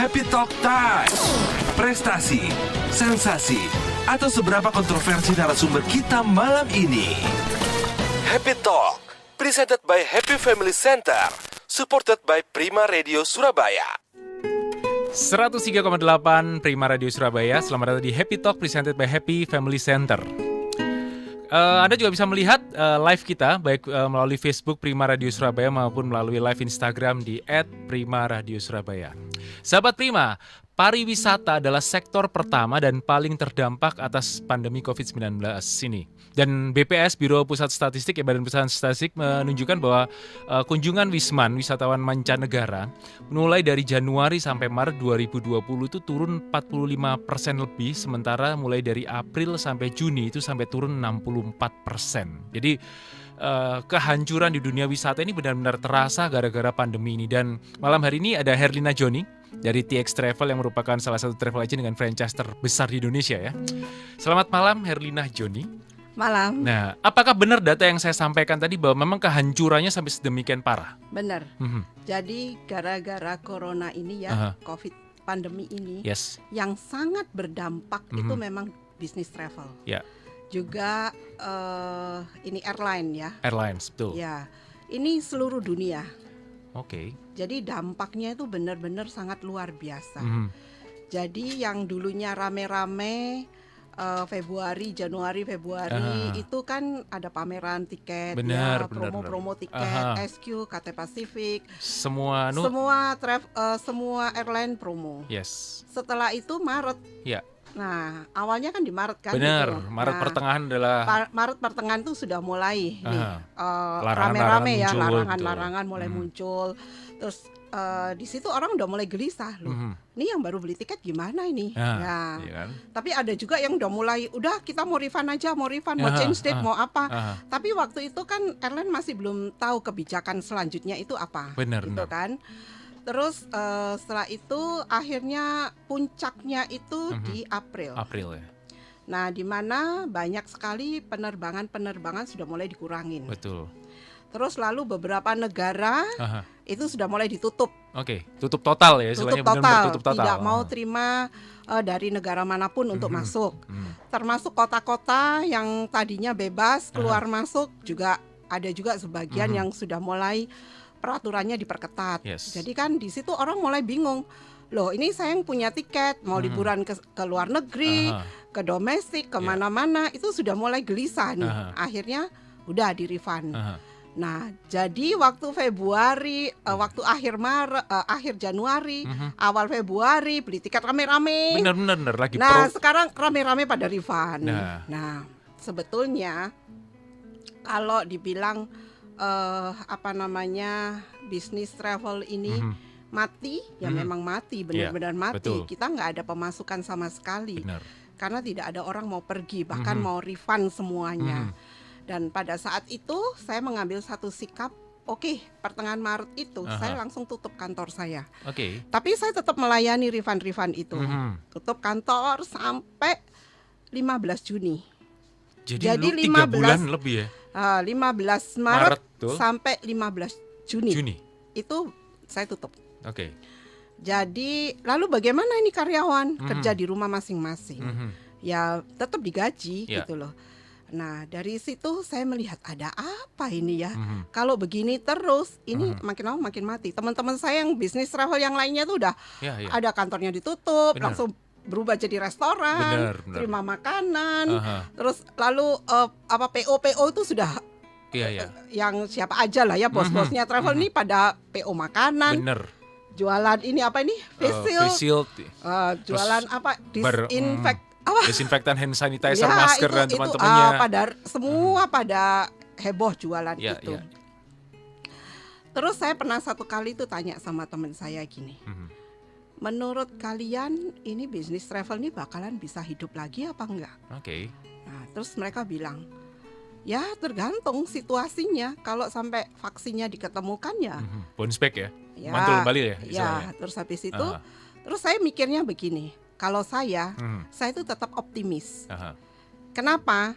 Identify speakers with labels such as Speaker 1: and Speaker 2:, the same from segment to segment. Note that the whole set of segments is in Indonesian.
Speaker 1: Happy Talk Time. Prestasi, sensasi, atau seberapa kontroversi narasumber kita malam ini. Happy Talk, presented by Happy Family Center, supported by Prima Radio Surabaya.
Speaker 2: 103,8 Prima Radio Surabaya. Selamat datang di Happy Talk presented by Happy Family Center. Anda juga bisa melihat live kita baik melalui Facebook Prima Radio Surabaya maupun melalui live Instagram di @primaradiosurabaya. Sahabat Prima, pariwisata adalah sektor pertama dan paling terdampak atas pandemi COVID-19 ini. Dan BPS, Biro Pusat Statistik, Badan Pusat Statistik menunjukkan bahwa kunjungan Wisman, wisatawan mancanegara, mulai dari Januari sampai Maret 2020 itu turun 45% lebih, sementara mulai dari April sampai Juni itu sampai turun 64%. Jadi kehancuran di dunia wisata ini benar-benar terasa gara-gara pandemi ini. Dan malam hari ini ada Herlina Joni dari TX Travel yang merupakan salah satu travel agent dengan franchise terbesar di Indonesia ya. Selamat malam Herlina Joni.
Speaker 3: Malam.
Speaker 2: Nah, apakah benar data yang saya sampaikan tadi bahwa memang kehancurannya sampai sedemikian parah?
Speaker 3: Benar. Jadi gara-gara corona ini ya, COVID pandemi ini, yang sangat berdampak itu memang bisnis travel.
Speaker 2: Ya.
Speaker 3: Juga ini airline ya.
Speaker 2: Airlines, betul.
Speaker 3: Ya, ini seluruh dunia.
Speaker 2: Oke.
Speaker 3: Jadi dampaknya itu benar-benar sangat luar biasa. Jadi yang dulunya rame-rame Januari, Februari itu kan ada pameran tiket, promo-promo tiket, SQ, KT Pacific, semua airline promo.
Speaker 2: Yes.
Speaker 3: Setelah itu Maret.
Speaker 2: Ya.
Speaker 3: Nah, awalnya kan di Maret kan.
Speaker 2: Benar.
Speaker 3: Gitu.
Speaker 2: Maret pertengahan adalah.
Speaker 3: Maret pertengahan tuh sudah mulai
Speaker 2: larangan-larangan
Speaker 3: rame-rame ya,
Speaker 2: muncul,
Speaker 3: larangan-larangan mulai muncul. Terus di situ orang udah mulai gelisah loh. Ini yang baru beli tiket gimana ini?
Speaker 2: Iya kan?
Speaker 3: Tapi ada juga yang udah mulai, udah kita mau refund aja, mau change date, mau apa. Tapi waktu itu kan airline masih belum tahu kebijakan selanjutnya itu apa.
Speaker 2: Benar.
Speaker 3: Kan? Terus setelah itu akhirnya puncaknya itu di April.
Speaker 2: April ya.
Speaker 3: Nah, di mana banyak sekali penerbangan sudah mulai dikurangin.
Speaker 2: Betul.
Speaker 3: Terus lalu beberapa negara itu sudah mulai ditutup.
Speaker 2: Oke, tutup total ya, istilahnya benar-benar tutup total.
Speaker 3: Tidak mau terima dari negara manapun untuk masuk. Termasuk kota-kota yang tadinya bebas keluar masuk juga ada juga sebagian yang sudah mulai peraturannya diperketat. Jadi kan di situ orang mulai bingung. Loh, ini saya yang punya tiket mau liburan ke luar negeri, ke domestik, kemana-mana itu sudah mulai gelisah nih. Akhirnya udah di refund. Nah, jadi waktu Februari, waktu akhir Januari, awal Februari beli tiket rame-rame.
Speaker 2: Benar lagi.
Speaker 3: Nah, sekarang rame-rame pada refund. Nah, sebetulnya kalau dibilang bisnis travel ini mati, ya memang mati, benar-benar mati.
Speaker 2: Betul.
Speaker 3: Kita nggak ada pemasukan sama sekali.
Speaker 2: Benar.
Speaker 3: Karena tidak ada orang mau pergi, bahkan mau refund semuanya. Dan pada saat itu saya mengambil satu sikap, oke, pertengahan Maret itu saya langsung tutup kantor saya. Tapi saya tetap melayani refund itu. Tutup kantor sampai 15 Juni.
Speaker 2: Jadi 3 bulan lebih ya?
Speaker 3: 15 Maret sampai 15 Juni. Itu saya tutup. Jadi lalu bagaimana ini karyawan kerja di rumah masing-masing? Ya tetap digaji gitu loh. Nah, dari situ saya melihat ada apa ini ya. Kalau begini terus, ini makin lama makin mati. Teman-teman saya yang bisnis travel yang lainnya tuh udah ada kantornya ditutup, langsung berubah jadi restoran, terima makanan. Terus lalu PO itu sudah yang siapa aja lah ya, bos-bosnya travel ini pada PO makanan. Jualan ini apa ini? Face shield. Jualan apa?
Speaker 2: Disinfektan, hand sanitizer, masker dan teman-temannya.
Speaker 3: Semua pada heboh jualan itu. Terus saya pernah satu kali itu tanya sama teman saya gini. Menurut kalian ini bisnis travel ini bakalan bisa hidup lagi apa enggak? Nah, terus mereka bilang, ya tergantung situasinya. Kalau sampai vaksinnya diketemukan ya
Speaker 2: bounce back ya? Mantul kembali ya?
Speaker 3: Ya, terus habis itu terus saya mikirnya begini. Kalau saya itu tetap optimis. Kenapa?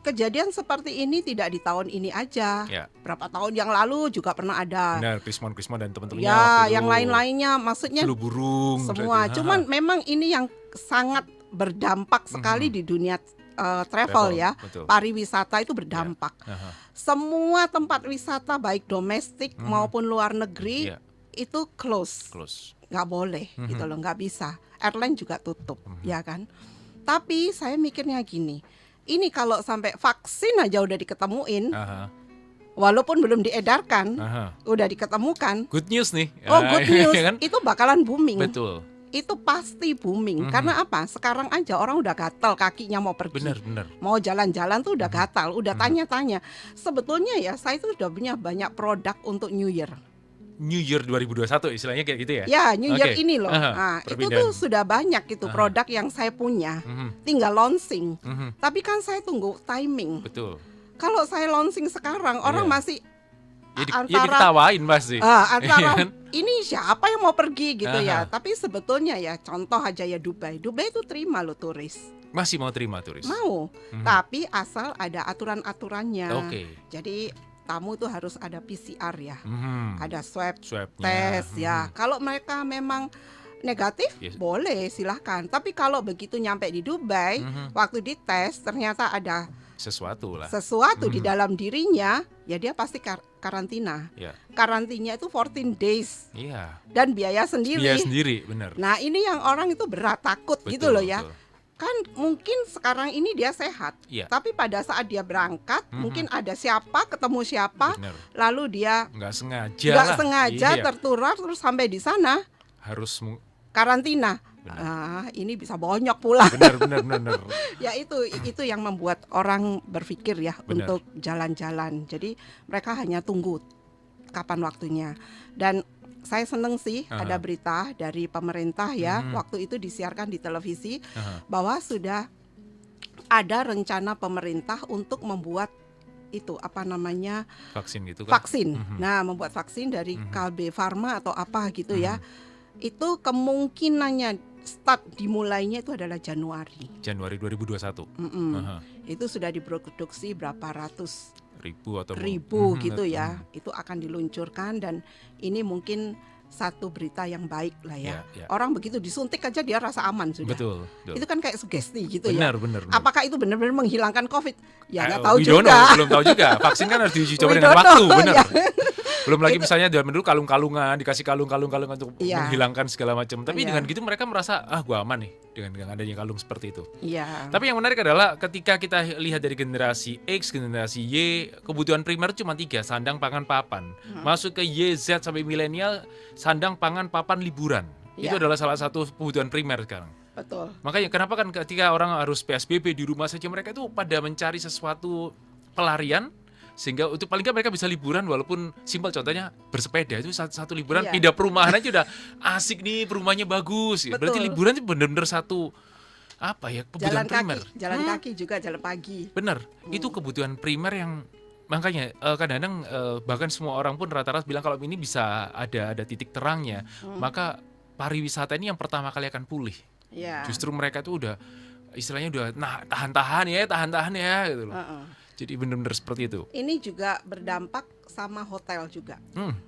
Speaker 3: kejadian seperti ini tidak di tahun ini aja.
Speaker 2: Ya.
Speaker 3: Berapa tahun yang lalu juga pernah ada.
Speaker 2: Benar, Krismon dan teman-temannya.
Speaker 3: Ya,
Speaker 2: waktu
Speaker 3: yang
Speaker 2: itu.
Speaker 3: lainnya, maksudnya
Speaker 2: Flu burung.
Speaker 3: semua.
Speaker 2: berarti.
Speaker 3: Cuman memang ini yang sangat berdampak sekali di dunia travel ya.
Speaker 2: Betul.
Speaker 3: Pariwisata itu berdampak.
Speaker 2: Aha.
Speaker 3: Semua tempat wisata baik domestik maupun luar negeri
Speaker 2: Iya.
Speaker 3: itu close. Nggak boleh gitu loh, nggak bisa. Airline juga tutup, ya kan. Tapi saya mikirnya gini, ini kalau sampai vaksin aja udah diketemuin,
Speaker 2: Aha.
Speaker 3: walaupun belum diedarkan,
Speaker 2: Aha.
Speaker 3: udah diketemukan.
Speaker 2: Good news nih.
Speaker 3: Oh, good news,
Speaker 2: Iya kan?
Speaker 3: itu bakalan booming.
Speaker 2: Betul.
Speaker 3: Itu pasti booming. Karena apa? Sekarang aja orang udah gatal kakinya mau pergi.
Speaker 2: Benar.
Speaker 3: Mau jalan-jalan tuh udah gatal, udah tanya-tanya. Sebetulnya ya saya itu udah punya banyak produk untuk New Year.
Speaker 2: New Year 2021 istilahnya kayak gitu ya?
Speaker 3: Ya, New Year
Speaker 2: Oke.
Speaker 3: ini loh.
Speaker 2: Aha,
Speaker 3: Nah, itu
Speaker 2: perpindahan.
Speaker 3: tuh sudah banyak itu produk yang saya punya. Tinggal launching. Tapi kan saya tunggu timing.
Speaker 2: Betul.
Speaker 3: Kalau saya launching sekarang, orang
Speaker 2: Iya.
Speaker 3: masih
Speaker 2: Ya
Speaker 3: antara
Speaker 2: diketawain pasti.
Speaker 3: antara
Speaker 2: Iya kan?
Speaker 3: ini siapa yang mau pergi gitu ya.
Speaker 2: Aha.
Speaker 3: Tapi sebetulnya ya contoh aja ya Dubai. Dubai itu terima loh turis.
Speaker 2: Masih mau terima turis.
Speaker 3: Mau. Tapi asal ada aturan-aturannya.
Speaker 2: Oke.
Speaker 3: Jadi tamu itu harus ada PCR ya. Ada
Speaker 2: Swabnya.
Speaker 3: tes ya. Kalau mereka memang negatif,
Speaker 2: Yes.
Speaker 3: boleh silahkan. Tapi kalau begitu nyampe di Dubai, waktu dites ternyata ada
Speaker 2: Sesuatu lah.
Speaker 3: sesuatu di dalam dirinya, ya dia pasti karantina.
Speaker 2: Ya.
Speaker 3: Karantinanya itu 14 days
Speaker 2: Iya.
Speaker 3: dan biaya sendiri.
Speaker 2: Dia sendiri, benar.
Speaker 3: Nah, ini yang orang itu berat takut gitu loh ya.
Speaker 2: Betul.
Speaker 3: Kan mungkin sekarang ini dia sehat,
Speaker 2: Iya.
Speaker 3: tapi pada saat dia berangkat mungkin ada siapa, ketemu siapa,
Speaker 2: Benar.
Speaker 3: lalu dia
Speaker 2: Nggak sengaja
Speaker 3: nggak
Speaker 2: lah.
Speaker 3: sengaja
Speaker 2: Iya.
Speaker 3: tertular terus sampai di sana
Speaker 2: Harus
Speaker 3: karantina.
Speaker 2: Benar.
Speaker 3: Ini bisa bonyok pula.
Speaker 2: benar.
Speaker 3: Ya itu yang membuat orang berpikir ya
Speaker 2: Benar.
Speaker 3: untuk jalan-jalan. Jadi mereka hanya tunggu kapan waktunya. Dan saya seneng sih ada berita dari pemerintah ya, waktu itu disiarkan di televisi bahwa sudah ada rencana pemerintah untuk membuat itu apa namanya
Speaker 2: Vaksin gitu kan.
Speaker 3: vaksin. Nah, membuat vaksin dari Kalbe Farma atau apa gitu ya. Itu kemungkinannya start dimulainya itu adalah Januari.
Speaker 2: Januari 2021. Aha.
Speaker 3: Itu sudah diproduksi berapa ratus
Speaker 2: Ribu atau
Speaker 3: ribu gitu ya. Itu akan diluncurkan dan ini mungkin satu berita yang baik lah ya.
Speaker 2: Ya.
Speaker 3: Orang begitu disuntik aja dia rasa aman sudah.
Speaker 2: Betul.
Speaker 3: Itu kan kayak sugesti gitu
Speaker 2: benar.
Speaker 3: ya. Apakah itu benar-benar menghilangkan COVID? Ya nggak tahu
Speaker 2: We don't know,
Speaker 3: juga.
Speaker 2: belum tahu juga. Vaksin kan harus diuji coba
Speaker 3: We
Speaker 2: dengan
Speaker 3: don't
Speaker 2: waktu,
Speaker 3: know,
Speaker 2: benar.
Speaker 3: ya.
Speaker 2: Belum lagi misalnya zaman dulu kalung-kalungan, dikasih kalung-kalung untuk
Speaker 3: Iya.
Speaker 2: menghilangkan segala macam. Tapi
Speaker 3: Iya.
Speaker 2: dengan gitu mereka merasa gua aman nih dengan adanya kalung seperti itu.
Speaker 3: Iya.
Speaker 2: Tapi yang menarik adalah ketika kita lihat dari generasi X, generasi Y, kebutuhan primer cuma 3, sandang, pangan, papan. Masuk ke Y, Z sampai milenial, sandang, pangan, papan, liburan.
Speaker 3: Iya.
Speaker 2: Itu adalah salah satu kebutuhan primer sekarang.
Speaker 3: Betul.
Speaker 2: Makanya kenapa kan ketika orang harus PSBB di rumah saja, mereka itu pada mencari sesuatu pelarian sehingga untuk paling nggak mereka bisa liburan walaupun simpel, contohnya bersepeda itu satu liburan,
Speaker 3: Iya.
Speaker 2: pindah perumahan aja udah asik nih, perumahannya bagus.
Speaker 3: Betul.
Speaker 2: Berarti liburan itu benar-benar satu apa ya, kebutuhan primer.
Speaker 3: Jalan kaki juga jalan pagi.
Speaker 2: Bener, itu kebutuhan primer yang makanya kadang-kadang bahkan semua orang pun rata-rata bilang kalau ini bisa ada titik terangnya, maka pariwisata ini yang pertama kali akan pulih.
Speaker 3: Iya.
Speaker 2: Justru mereka tuh udah istilahnya udah tahan-tahan ya gitu loh. Jadi benar-benar seperti itu.
Speaker 3: Ini juga berdampak sama hotel juga.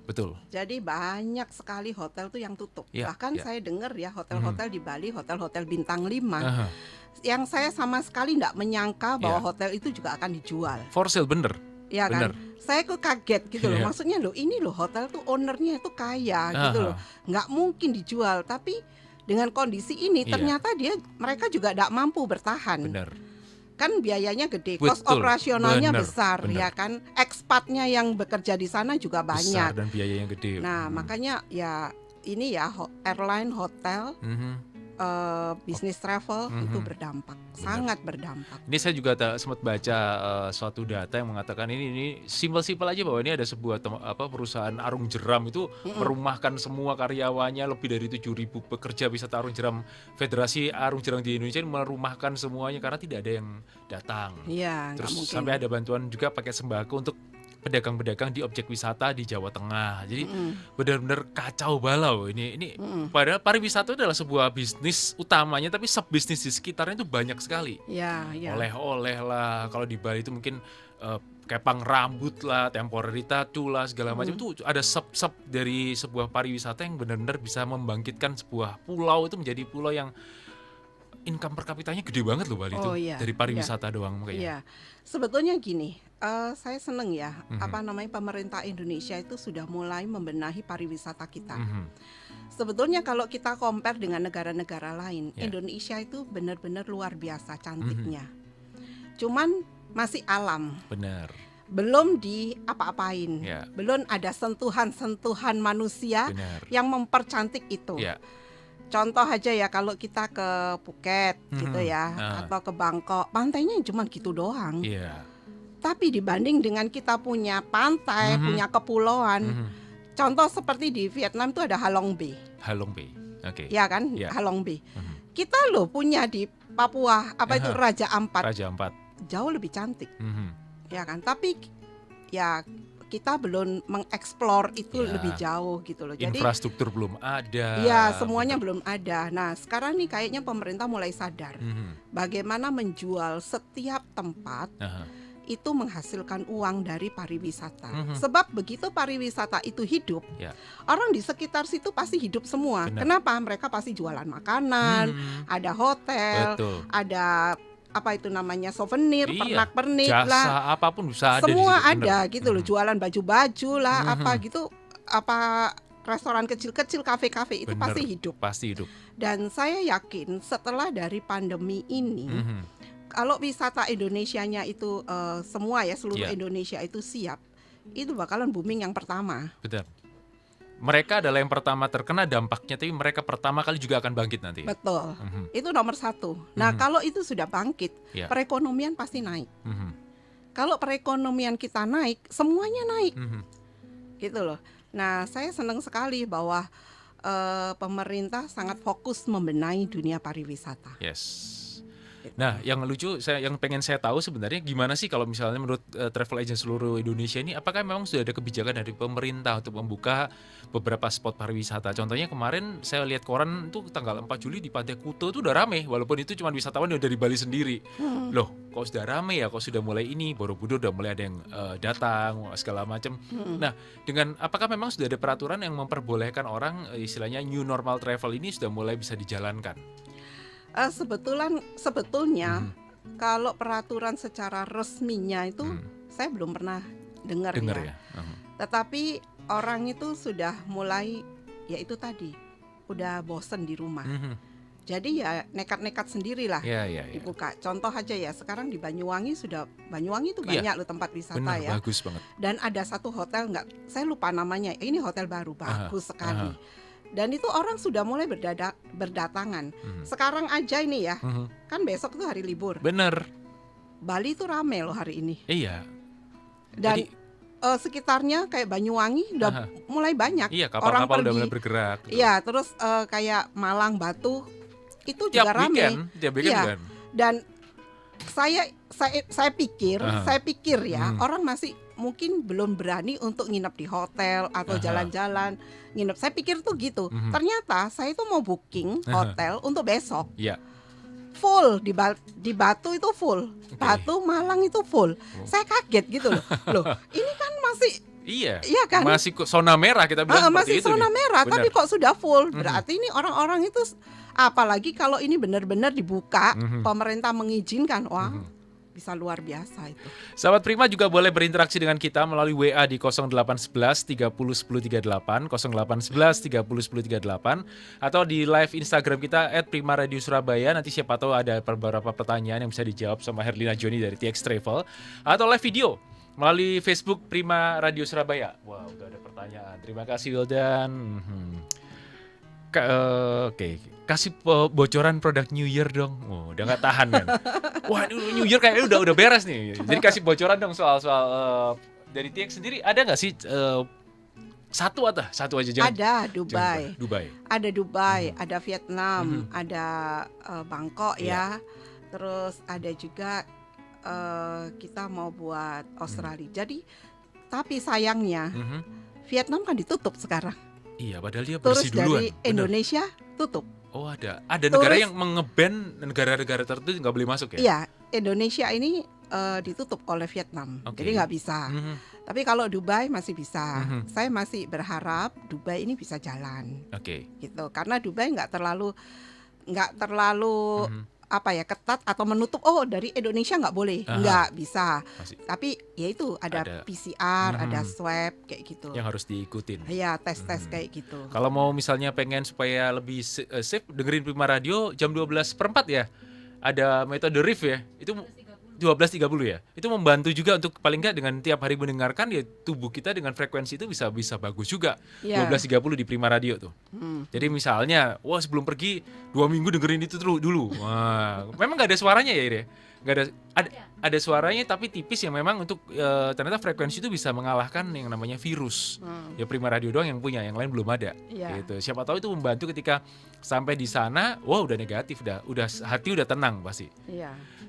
Speaker 2: Betul.
Speaker 3: Jadi banyak sekali hotel tuh yang tutup.
Speaker 2: Ya,
Speaker 3: Bahkan
Speaker 2: ya.
Speaker 3: saya dengar ya hotel-hotel di Bali, hotel-hotel bintang 5.
Speaker 2: Aha.
Speaker 3: Yang saya sama sekali tidak menyangka bahwa
Speaker 2: Ya.
Speaker 3: hotel itu juga akan dijual.
Speaker 2: For sale bener.
Speaker 3: Ya kan?
Speaker 2: Bener.
Speaker 3: Saya kok kaget gitu loh.
Speaker 2: Iya.
Speaker 3: Maksudnya loh ini loh hotel tuh ownernya itu kaya gitu
Speaker 2: Aha.
Speaker 3: loh. Nggak mungkin dijual. Tapi dengan kondisi ini
Speaker 2: Iya.
Speaker 3: ternyata mereka juga tidak mampu bertahan.
Speaker 2: Bener.
Speaker 3: Kan biayanya gede, cost
Speaker 2: Betul.
Speaker 3: operasionalnya
Speaker 2: Bener,
Speaker 3: besar
Speaker 2: bener.
Speaker 3: ya kan. Ekspatnya yang bekerja di sana juga
Speaker 2: Besar
Speaker 3: banyak.
Speaker 2: dan biaya yang gede.
Speaker 3: Nah, makanya ya ini ya airline, hotel, bisnis travel itu berdampak, sangat berdampak.
Speaker 2: Ini saya juga sempat baca suatu data yang mengatakan ini simpel-simpel aja bahwa ini ada sebuah perusahaan arung jeram itu merumahkan semua karyawannya, lebih dari 7.000 pekerja wisata arung jeram. Federasi Arung Jeram di Indonesia merumahkan semuanya karena tidak ada yang datang.
Speaker 3: Iya, nggak
Speaker 2: Terus
Speaker 3: mungkin.
Speaker 2: sampai ada bantuan juga pakai sembako untuk pedagang-pedagang di objek wisata di Jawa Tengah. Jadi benar-benar kacau balau ini. Padahal pariwisata itu adalah sebuah bisnis utamanya, tapi sub-bisnis di sekitarnya itu banyak sekali.
Speaker 3: Ya, ya.
Speaker 2: Oleh-oleh lah, kalau di Bali itu mungkin kepang rambut lah, temporary tattoo lah, segala macam itu ada sub-sub dari sebuah pariwisata yang benar-benar bisa membangkitkan sebuah pulau itu menjadi pulau yang income per kapitanya gede banget loh Bali itu
Speaker 3: Iya,
Speaker 2: dari pariwisata doang kayaknya.
Speaker 3: Iya, sebetulnya gini, saya seneng ya, pemerintah Indonesia itu sudah mulai membenahi pariwisata kita. Sebetulnya kalau kita compare dengan negara-negara lain, Indonesia itu benar-benar luar biasa cantiknya. Cuman masih alam.
Speaker 2: Benar.
Speaker 3: Belum di apa-apain, belum ada sentuhan-sentuhan manusia yang mempercantik itu. Contoh aja ya, kalau kita ke Phuket gitu ya, atau ke Bangkok, pantainya cuma gitu doang. Tapi dibanding dengan kita punya pantai, punya kepulauan, contoh seperti di Vietnam itu ada Halong Bay.
Speaker 2: Halong Bay, oke.
Speaker 3: Ya kan, Halong Bay. Kita loh punya di Papua, itu Raja Ampat.
Speaker 2: Raja Ampat.
Speaker 3: Jauh lebih cantik, ya kan. Tapi ya kita belum mengeksplor itu lebih jauh gitu loh. Jadi
Speaker 2: infrastruktur belum ada.
Speaker 3: Ya, semuanya belum ada. Nah, sekarang nih kayaknya pemerintah mulai sadar bagaimana menjual setiap tempat itu menghasilkan uang dari pariwisata. Sebab begitu pariwisata itu hidup, orang di sekitar situ pasti hidup semua. Kenapa? Mereka pasti jualan makanan, ada hotel, ada apa itu namanya, souvenir, pernak-pernik
Speaker 2: jasa
Speaker 3: lah,
Speaker 2: apapun bisa ada
Speaker 3: semua
Speaker 2: di situ,
Speaker 3: ada gitu loh, jualan baju-baju lah, apa gitu, apa restoran kecil-kecil, kafe-kafe itu pasti hidup. Dan saya yakin setelah dari pandemi ini, kalau wisata Indonesianya itu semua ya, seluruh Indonesia itu siap, itu bakalan booming yang pertama.
Speaker 2: Betul. Mereka adalah yang pertama terkena dampaknya, tapi mereka pertama kali juga akan bangkit nanti.
Speaker 3: Betul, itu nomor satu. Nah, kalau itu sudah bangkit, perekonomian pasti naik. Kalau perekonomian kita naik, semuanya naik, gitu loh. Nah, saya senang sekali bahwa pemerintah sangat fokus membenahi dunia pariwisata.
Speaker 2: Nah, yang lucu, yang pengen saya tahu sebenarnya gimana sih kalau misalnya menurut travel agent seluruh Indonesia ini, apakah memang sudah ada kebijakan dari pemerintah untuk membuka beberapa spot pariwisata? Contohnya kemarin saya lihat koran itu tanggal 4 Juli di Pantai Kuto itu udah rame, walaupun itu cuma wisatawan yang dari Bali sendiri. Loh, kok sudah rame ya, kok sudah mulai ini, Borobudur udah mulai ada yang datang, segala macam. Nah, dengan apakah memang sudah ada peraturan yang memperbolehkan orang istilahnya new normal travel ini sudah mulai bisa dijalankan?
Speaker 3: Sebetulnya kalau peraturan secara resminya itu saya belum pernah dengar ya. Tetapi orang itu sudah mulai, ya itu tadi, udah bosen di rumah. Jadi ya nekat-nekat sendirilah dibuka. Contoh aja ya, sekarang di Banyuwangi itu banyak loh tempat wisata.
Speaker 2: Bener,
Speaker 3: ya.
Speaker 2: Bagus banget.
Speaker 3: Dan ada satu hotel, saya lupa namanya. Ini hotel baru, bagus sekali. Dan itu orang sudah mulai berdatangan. Sekarang aja ini ya, kan besok tuh hari libur.
Speaker 2: Bener.
Speaker 3: Bali tuh rame loh hari ini.
Speaker 2: Iya.
Speaker 3: Dan sekitarnya kayak Banyuwangi udah mulai banyak
Speaker 2: orang
Speaker 3: pergi.
Speaker 2: Udah mulai bergerak.
Speaker 3: Iya, terus kayak Malang, Batu itu juga rame.
Speaker 2: Tiap weekend kan.
Speaker 3: Dan saya pikir ya, orang masih mungkin belum berani untuk nginep di hotel atau jalan-jalan nginep. Saya pikir tuh gitu. Ternyata saya itu mau booking hotel untuk besok. Full di Batu itu full. Batu, Malang itu full. Saya kaget gitu loh. Loh, ini kan masih iya kan?
Speaker 2: Masih zona merah kita bilang seperti
Speaker 3: masih
Speaker 2: itu.
Speaker 3: Zona merah,
Speaker 2: Bener.
Speaker 3: tapi kok sudah full. Berarti ini orang-orang itu, apalagi kalau ini benar-benar dibuka, pemerintah mengizinkan, wah. Bisa luar biasa itu.
Speaker 2: Sahabat Prima juga boleh berinteraksi dengan kita melalui WA di 0811 30 1038, 0811 30 1038, atau di live Instagram kita @primaradiusurabaya. Nanti siapa tahu ada beberapa pertanyaan yang bisa dijawab sama Herlina Joni dari TX Travel, atau live video melalui Facebook Prima Radio Surabaya. Wow, udah ada pertanyaan. Terima kasih Wildan. Oke. Kasih bocoran produk New Year dong. Oh, udah nggak tahan kan. Wah, New Year kayaknya udah beres nih. Jadi kasih bocoran dong soal dari TX sendiri, ada nggak sih satu aja jangan.
Speaker 3: Ada Dubai. Ada Dubai, ada Vietnam, ada Bangkok ya. Terus ada juga kita mau buat Australia. Jadi Tapi sayangnya Vietnam kan ditutup sekarang.
Speaker 2: Iya, padahal dia
Speaker 3: Turis
Speaker 2: bersih duluan.
Speaker 3: dari Indonesia tutup.
Speaker 2: Oh, ada negara yang mengeban negara-negara tertentu nggak boleh masuk ya?
Speaker 3: Iya, Indonesia ini ditutup oleh Vietnam, jadi nggak bisa. Tapi kalau Dubai masih bisa. Saya masih berharap Dubai ini bisa jalan. Gitu, karena Dubai nggak terlalu apa ya, ketat atau menutup. Oh, dari Indonesia nggak boleh, nggak bisa. Tapi ya itu ada PCR, ada swab kayak gitu.
Speaker 2: Yang harus diikutin.
Speaker 3: Iya, tes kayak gitu.
Speaker 2: Kalau mau misalnya pengen supaya lebih safe, dengerin Prima Radio jam 12:04 ya. Ada metode RIF ya. Itu 12.30 ya. Itu membantu juga untuk paling nggak dengan tiap hari mendengarkan ya, tubuh kita dengan frekuensi itu bisa bagus juga. 12.30 di Prima Radio tuh. Jadi misalnya, sebelum pergi 2 minggu dengerin itu dulu. Wah, memang nggak ada suaranya ya, Ire? Nggak ada suaranya tapi tipis yang memang untuk ternyata frekuensi itu bisa mengalahkan yang namanya virus. Ya Prima Radio doang yang punya, yang lain belum ada. Gitu. Siapa tahu itu membantu ketika sampai di sana, udah negatif, udah hati udah tenang pasti.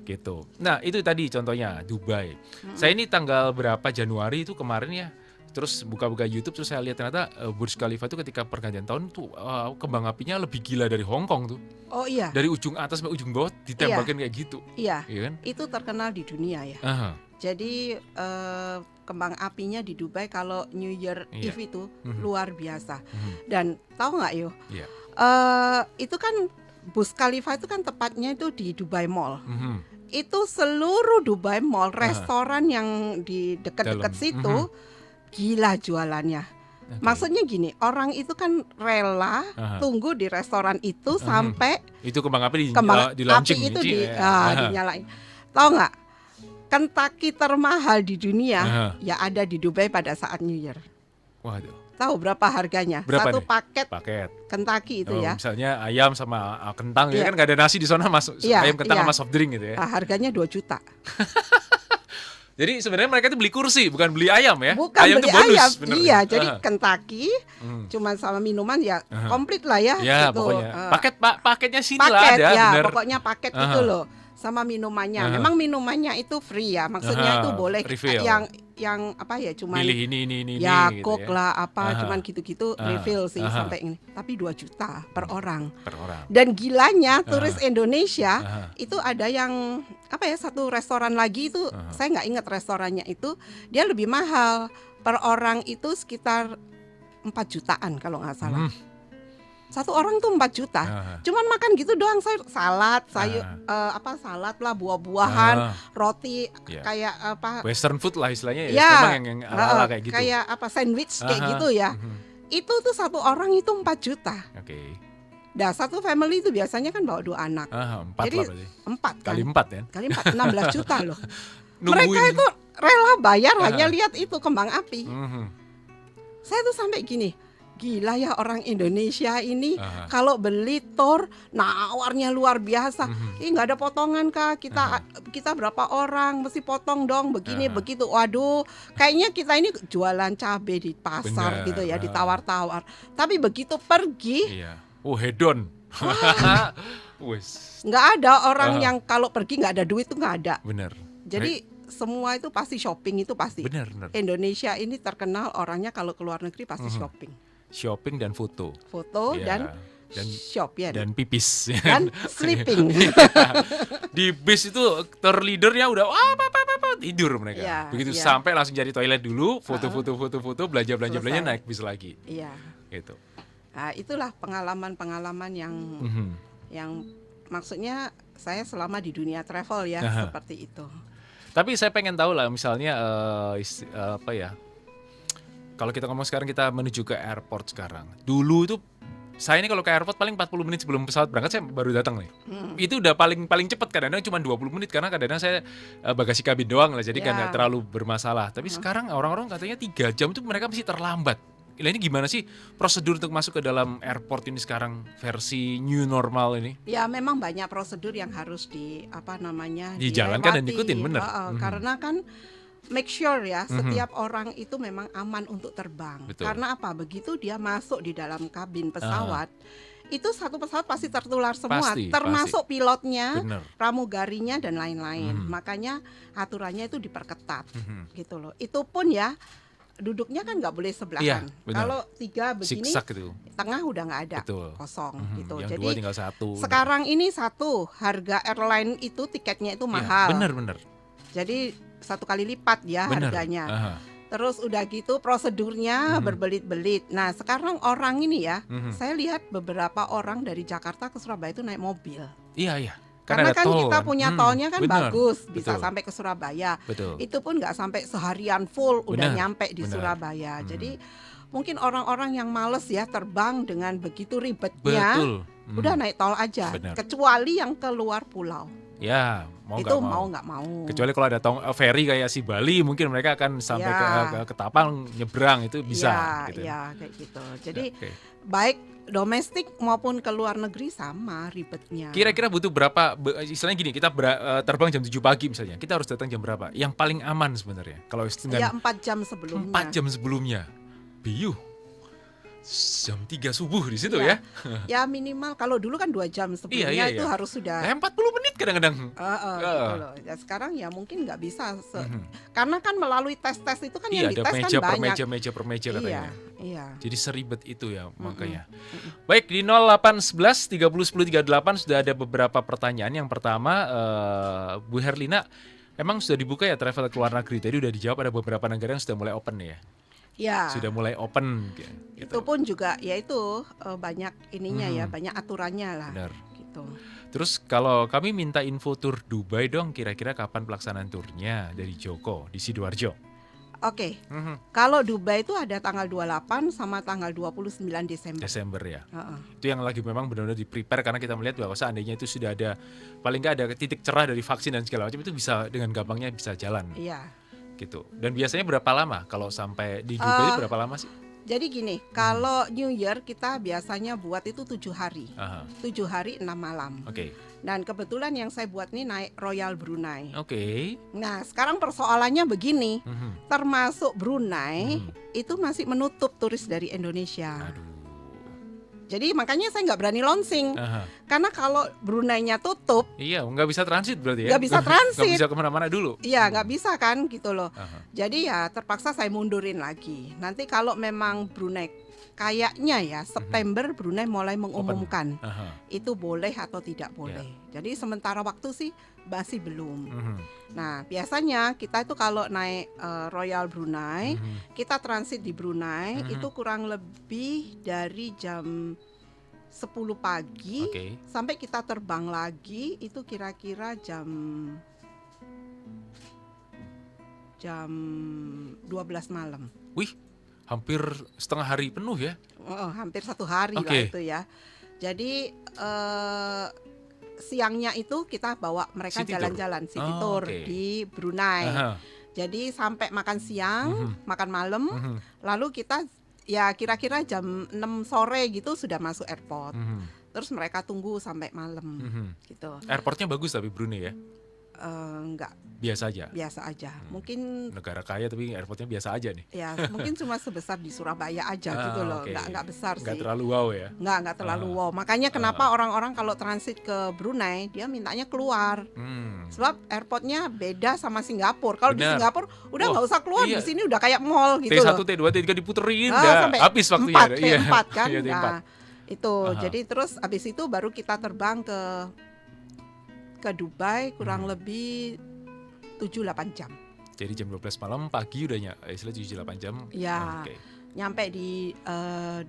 Speaker 2: Gitu. Nah, itu tadi contohnya Dubai. Saya ini tanggal berapa Januari itu kemarin ya. Terus buka-buka YouTube terus saya lihat ternyata Burj Khalifa itu ketika pergantian tahun tuh kembang apinya lebih gila dari Hong Kong tuh.
Speaker 3: Oh iya.
Speaker 2: Dari ujung atas sampai ujung bawah ditembakin kayak gitu.
Speaker 3: Iya.
Speaker 2: Iya kan?
Speaker 3: Itu terkenal di dunia ya. Jadi kembang apinya di Dubai kalau New Year Eve itu luar biasa. Dan tahu nggak Yo? Itu kan Burj Khalifa itu kan tepatnya itu di Dubai Mall. Itu seluruh Dubai Mall, restoran yang di dekat-dekat situ gila jualannya. Maksudnya gini, orang itu kan rela tunggu di restoran itu sampai
Speaker 2: itu kembang api
Speaker 3: kembang
Speaker 2: di launching
Speaker 3: api itu dinyalain. Tahu nggak? Kentucky termahal di dunia ya ada di Dubai pada saat New Year.
Speaker 2: Waduh.
Speaker 3: Tahu berapa harganya?
Speaker 2: Berapa
Speaker 3: Satu
Speaker 2: nih?
Speaker 3: paket Kentucky itu ya.
Speaker 2: Misalnya ayam sama kentang ya kan nggak ada nasi di sana, ayam kentang sama soft drink gitu ya.
Speaker 3: Harganya 2 juta.
Speaker 2: Jadi sebenarnya mereka itu beli kursi, bukan beli ayam ya.
Speaker 3: Bukan
Speaker 2: ayam
Speaker 3: beli
Speaker 2: itu bonus,
Speaker 3: ayam.
Speaker 2: Bener.
Speaker 3: Iya, jadi Kentucky cuma sama minuman ya komplit lah ya.
Speaker 2: Ya
Speaker 3: gitu.
Speaker 2: pokoknya paketnya sini
Speaker 3: paket,
Speaker 2: lah ada.
Speaker 3: Ya,
Speaker 2: bener.
Speaker 3: Pokoknya paket itu loh. Sama minumannya. Memang minumannya itu free ya. Maksudnya itu boleh
Speaker 2: refill.
Speaker 3: yang apa ya, cuman
Speaker 2: pilih ini
Speaker 3: ya
Speaker 2: gitu
Speaker 3: Coke
Speaker 2: ya.
Speaker 3: lah apa, cuman gitu-gitu refill sih sampai ini. Tapi 2 juta per orang.
Speaker 2: Per orang.
Speaker 3: Dan gilanya turis Indonesia itu ada yang apa ya, satu restoran lagi itu saya nggak ingat restorannya itu, dia lebih mahal per orang itu sekitar 4 jutaan kalau nggak salah. Satu orang tuh 4 juta. Cuman makan gitu doang, salad, sayur salad lah, buah-buahan, roti kayak apa?
Speaker 2: Western food lah istilahnya ya.
Speaker 3: Ya,
Speaker 2: Memang yang ala-ala kayak gitu.
Speaker 3: Kayak apa, sandwich kayak gitu ya. Itu tuh satu orang itu 4 juta. Nah, satu family itu biasanya kan bawa 2 anak.
Speaker 2: 4
Speaker 3: Jadi
Speaker 2: lah berarti.
Speaker 3: 4 kan.
Speaker 2: Kali 4 ya.
Speaker 3: Kali 4 16 juta loh. Mereka itu rela bayar hanya lihat itu kembang api. Saya tuh sampai gini, gila ya orang Indonesia ini kalau beli tour nawarnya luar biasa. Nggak ada potongan kah? Kita berapa orang mesti potong dong begini begitu. Waduh, kayaknya kita ini jualan cabai di pasar gitu ya, ditawar-tawar. Tapi begitu pergi,
Speaker 2: hedon.
Speaker 3: nggak ada orang yang kalau pergi nggak ada duit tuh, nggak ada.
Speaker 2: Bener.
Speaker 3: Jadi semua itu pasti shopping, itu pasti.
Speaker 2: Bener.
Speaker 3: Indonesia ini terkenal orangnya kalau ke luar negeri pasti
Speaker 2: shopping dan foto
Speaker 3: dan shop ya,
Speaker 2: dan pipis
Speaker 3: dan sleeping.
Speaker 2: Di bis itu tour leadernya udah tidur mereka. Begitu sampai langsung cari toilet dulu, foto belanja naik bis lagi. Gitu.
Speaker 3: Nah, itulah pengalaman yang maksudnya saya selama di dunia travel ya seperti itu.
Speaker 2: Tapi saya pengen tahu lah misalnya apa ya? Kalau kita ngomong sekarang kita menuju ke airport sekarang. Dulu itu saya ini kalau ke airport paling 40 menit sebelum pesawat berangkat saya baru datang nih. Itu udah paling cepat, kadang-kadang cuma 20 menit karena kadang-kadang saya bagasi kabin doang lah, jadi kan nggak terlalu bermasalah. Tapi sekarang orang-orang katanya 3 jam itu mereka masih terlambat. Ini gimana sih prosedur untuk masuk ke dalam airport ini sekarang versi new normal ini?
Speaker 3: Ya memang banyak prosedur yang harus
Speaker 2: dijalankan dan diikutin, bener.
Speaker 3: Karena kan make sure ya setiap orang itu memang aman untuk terbang.
Speaker 2: Betul.
Speaker 3: Karena apa? Begitu dia masuk di dalam kabin pesawat, itu satu pesawat pasti tertular semua, termasuk pilotnya, pramugarinya dan lain-lain. Makanya aturannya itu diperketat gitu loh. Itu pun ya duduknya kan nggak boleh
Speaker 2: Iya,
Speaker 3: sebelahan.
Speaker 2: benar.
Speaker 3: Kalau 3 begini,
Speaker 2: Zigzag itu.
Speaker 3: tengah udah nggak ada,
Speaker 2: Betul.
Speaker 3: kosong
Speaker 2: Mhm,
Speaker 3: gitu.
Speaker 2: Yang
Speaker 3: Jadi
Speaker 2: 2 tinggal 1.
Speaker 3: sekarang ini harga airline itu tiketnya itu mahal.
Speaker 2: Bener.
Speaker 3: Jadi 1 kali lipat ya
Speaker 2: Bener.
Speaker 3: harganya.
Speaker 2: Aha.
Speaker 3: Terus udah gitu prosedurnya berbelit-belit. Nah sekarang orang ini ya, saya lihat beberapa orang dari Jakarta ke Surabaya itu naik mobil.
Speaker 2: Iya.
Speaker 3: Karena
Speaker 2: ada
Speaker 3: kan
Speaker 2: tol
Speaker 3: kita punya tolnya kan
Speaker 2: bener.
Speaker 3: bagus, bisa
Speaker 2: Betul.
Speaker 3: sampai ke Surabaya.
Speaker 2: Betul.
Speaker 3: Itu pun nggak sampai seharian full udah
Speaker 2: Benar,
Speaker 3: nyampe di
Speaker 2: benar.
Speaker 3: Surabaya. Jadi mungkin orang-orang yang males ya terbang dengan begitu ribetnya,
Speaker 2: Betul.
Speaker 3: udah naik tol aja.
Speaker 2: Benar.
Speaker 3: Kecuali yang keluar pulau,
Speaker 2: Ya, mau
Speaker 3: itu
Speaker 2: nggak mau.
Speaker 3: nggak mau.
Speaker 2: Kecuali kalau ada ferry kayak si Bali, mungkin mereka akan sampai
Speaker 3: Ya.
Speaker 2: ke Tapang nyebrang itu bisa. gitu.
Speaker 3: Ya kayak gitu. Jadi
Speaker 2: Oke.
Speaker 3: baik domestik maupun ke luar negeri sama ribetnya.
Speaker 2: Kira-kira butuh berapa? Istilahnya gini, kita terbang jam 7 pagi misalnya, kita harus datang jam berapa? Yang paling aman sebenarnya. Kalau
Speaker 3: Ya
Speaker 2: dengan
Speaker 3: 4 jam sebelumnya.
Speaker 2: 4 jam sebelumnya, biu. Jam 3 subuh di situ
Speaker 3: Iya.
Speaker 2: ya.
Speaker 3: Ya minimal kalau dulu kan 2 jam sebelumnya
Speaker 2: Iya.
Speaker 3: itu harus sudah.
Speaker 2: 40 menit kadang-kadang.
Speaker 3: Gitu loh. Ya sekarang ya mungkin nggak bisa karena kan melalui tes-tes itu kan yang
Speaker 2: Iya, ada
Speaker 3: dites
Speaker 2: meja
Speaker 3: kan
Speaker 2: per
Speaker 3: banyak.
Speaker 2: meja per meja katanya.
Speaker 3: Iya.
Speaker 2: Jadi seribet itu ya makanya. Baik, di 0811 30 10 38 sudah ada beberapa pertanyaan. Yang pertama, Bu Herlina, emang sudah dibuka ya travel ke luar negeri? Tadi udah dijawab, ada beberapa negara yang sudah mulai open ya.
Speaker 3: Ya.
Speaker 2: Sudah mulai open gitu.
Speaker 3: Itu pun juga ya itu banyak ininya ya, banyak aturannya lah.
Speaker 2: Benar.
Speaker 3: Gitu.
Speaker 2: Terus kalau kami minta info tur Dubai dong, kira-kira kapan pelaksanaan turnya dari Joko di Sidoarjo?
Speaker 3: Oke. Kalau Dubai itu ada tanggal 28 sama tanggal 29 Desember.
Speaker 2: Desember ya.
Speaker 3: Heeh.
Speaker 2: Itu yang lagi memang benar-benar di-prepare karena kita melihat bahwa seandainya itu sudah ada paling nggak ada titik cerah dari vaksin dan segala macam, itu bisa dengan gampangnya bisa jalan
Speaker 3: Iya.
Speaker 2: gitu. Dan biasanya berapa lama kalau sampai di Dubai itu berapa lama sih?
Speaker 3: Jadi gini, kalau New Year kita biasanya buat itu 7 hari.
Speaker 2: Aha.
Speaker 3: 7 hari 6 malam.
Speaker 2: Oke.
Speaker 3: Dan kebetulan yang saya buat nih naik Royal Brunei.
Speaker 2: Oke.
Speaker 3: Nah, sekarang persoalannya begini,
Speaker 2: Mhm.
Speaker 3: termasuk Brunei itu masih menutup turis dari Indonesia.
Speaker 2: Aduh.
Speaker 3: Jadi makanya saya nggak berani launching,
Speaker 2: Aha.
Speaker 3: karena kalau Brunei-nya tutup,
Speaker 2: Iya, nggak bisa transit berarti ya?
Speaker 3: Nggak bisa transit.
Speaker 2: Nggak bisa kemana-mana dulu.
Speaker 3: ya nggak bisa kan gitu loh.
Speaker 2: Aha.
Speaker 3: Jadi ya terpaksa saya mundurin lagi. Nanti kalau memang Brunei, kayaknya ya September Brunei mulai mengumumkan
Speaker 2: Aha.
Speaker 3: itu boleh atau tidak boleh. Jadi sementara waktu sih masih belum.
Speaker 2: Mhm.
Speaker 3: Nah, biasanya kita itu kalau naik Royal Brunei, kita transit di Brunei itu kurang lebih dari jam 10 pagi
Speaker 2: Oke.
Speaker 3: sampai kita terbang lagi itu kira-kira jam 12 malam.
Speaker 2: Wih, hampir setengah hari penuh ya?
Speaker 3: Hampir 1 hari lah
Speaker 2: Oke.
Speaker 3: itu ya. Jadi siangnya itu kita bawa mereka
Speaker 2: City tour.
Speaker 3: jalan-jalan city
Speaker 2: Oh,
Speaker 3: tour
Speaker 2: oke.
Speaker 3: di Brunei.
Speaker 2: Aha.
Speaker 3: Jadi sampai makan siang, makan malam,
Speaker 2: Mhm.
Speaker 3: lalu kita ya kira-kira jam 6 sore gitu sudah masuk airport.
Speaker 2: Mhm.
Speaker 3: Terus mereka tunggu sampai malam
Speaker 2: Mhm.
Speaker 3: gitu.
Speaker 2: Airportnya bagus tapi Brunei ya?
Speaker 3: Enggak,
Speaker 2: Biasa aja.
Speaker 3: biasa aja. Mungkin
Speaker 2: Negara kaya tapi airportnya biasa aja nih.
Speaker 3: ya mungkin cuma sebesar di Surabaya aja gitu loh.
Speaker 2: Oke.
Speaker 3: Enggak besar
Speaker 2: Nggak
Speaker 3: sih.
Speaker 2: terlalu wow ya?
Speaker 3: Nggak terlalu wow. Makanya kenapa orang-orang kalau transit ke Brunei dia mintanya keluar. Sebab airportnya beda sama Singapura. Kalau di
Speaker 2: Benar.
Speaker 3: Singapura udah
Speaker 2: Wah,
Speaker 3: nggak usah keluar,
Speaker 2: iya.
Speaker 3: di sini udah kayak mall gitu
Speaker 2: T1,
Speaker 3: loh.
Speaker 2: T2, T3 diputerin
Speaker 3: Sampai
Speaker 2: habis waktunya.
Speaker 3: 4,
Speaker 2: Iya.
Speaker 3: T4 kan.
Speaker 2: Iya, T4.
Speaker 3: Nah, itu.
Speaker 2: Aha.
Speaker 3: Jadi terus abis itu baru kita terbang ke Dubai kurang lebih 7-8 jam.
Speaker 2: Jadi jam 12 malam pagi udah istilah 7-8 jam.
Speaker 3: Ya.
Speaker 2: Oke.
Speaker 3: Nyampe di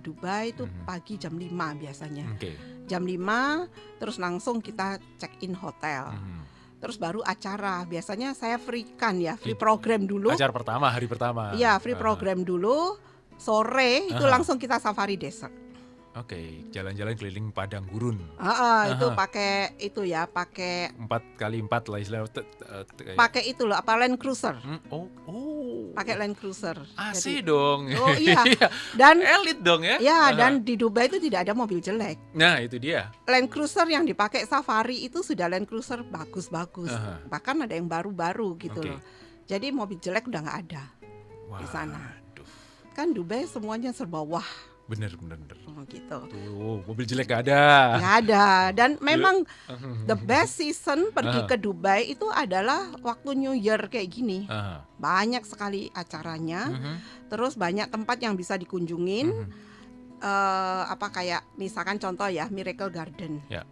Speaker 3: Dubai itu pagi jam 5 biasanya.
Speaker 2: Oke.
Speaker 3: Jam 5 terus langsung kita check in hotel. Terus baru acara. Biasanya saya free program dulu.
Speaker 2: Acara pertama, hari pertama.
Speaker 3: Iya, free program dulu. Sore itu langsung kita safari desert.
Speaker 2: Oke, jalan-jalan keliling padang gurun.
Speaker 3: Itu pakai
Speaker 2: 4x4 lah istilahnya.
Speaker 3: pakai itu loh, apa Land Cruiser.
Speaker 2: Oh.
Speaker 3: Pakai Land Cruiser.
Speaker 2: AC dong.
Speaker 3: Oh iya. Dan
Speaker 2: Elit dong ya.
Speaker 3: ya, dan di Dubai itu tidak ada mobil jelek.
Speaker 2: Nah, itu dia.
Speaker 3: Land Cruiser yang dipakai safari itu sudah Land Cruiser bagus-bagus.
Speaker 2: Aha.
Speaker 3: Bahkan ada yang baru-baru gitu
Speaker 2: Oke.
Speaker 3: loh. Jadi mobil jelek udah nggak ada di sana. Kan Dubai semuanya serba wah.
Speaker 2: Bener.
Speaker 3: gitu.
Speaker 2: Tuh, mobil jelek gak ada.
Speaker 3: Nggak ada. Dan memang the best season pergi ke Dubai itu adalah waktu New Year kayak gini. Banyak sekali acaranya. Terus banyak tempat yang bisa dikunjungin. Kayak misalkan contoh ya Miracle Garden.
Speaker 2: Ya.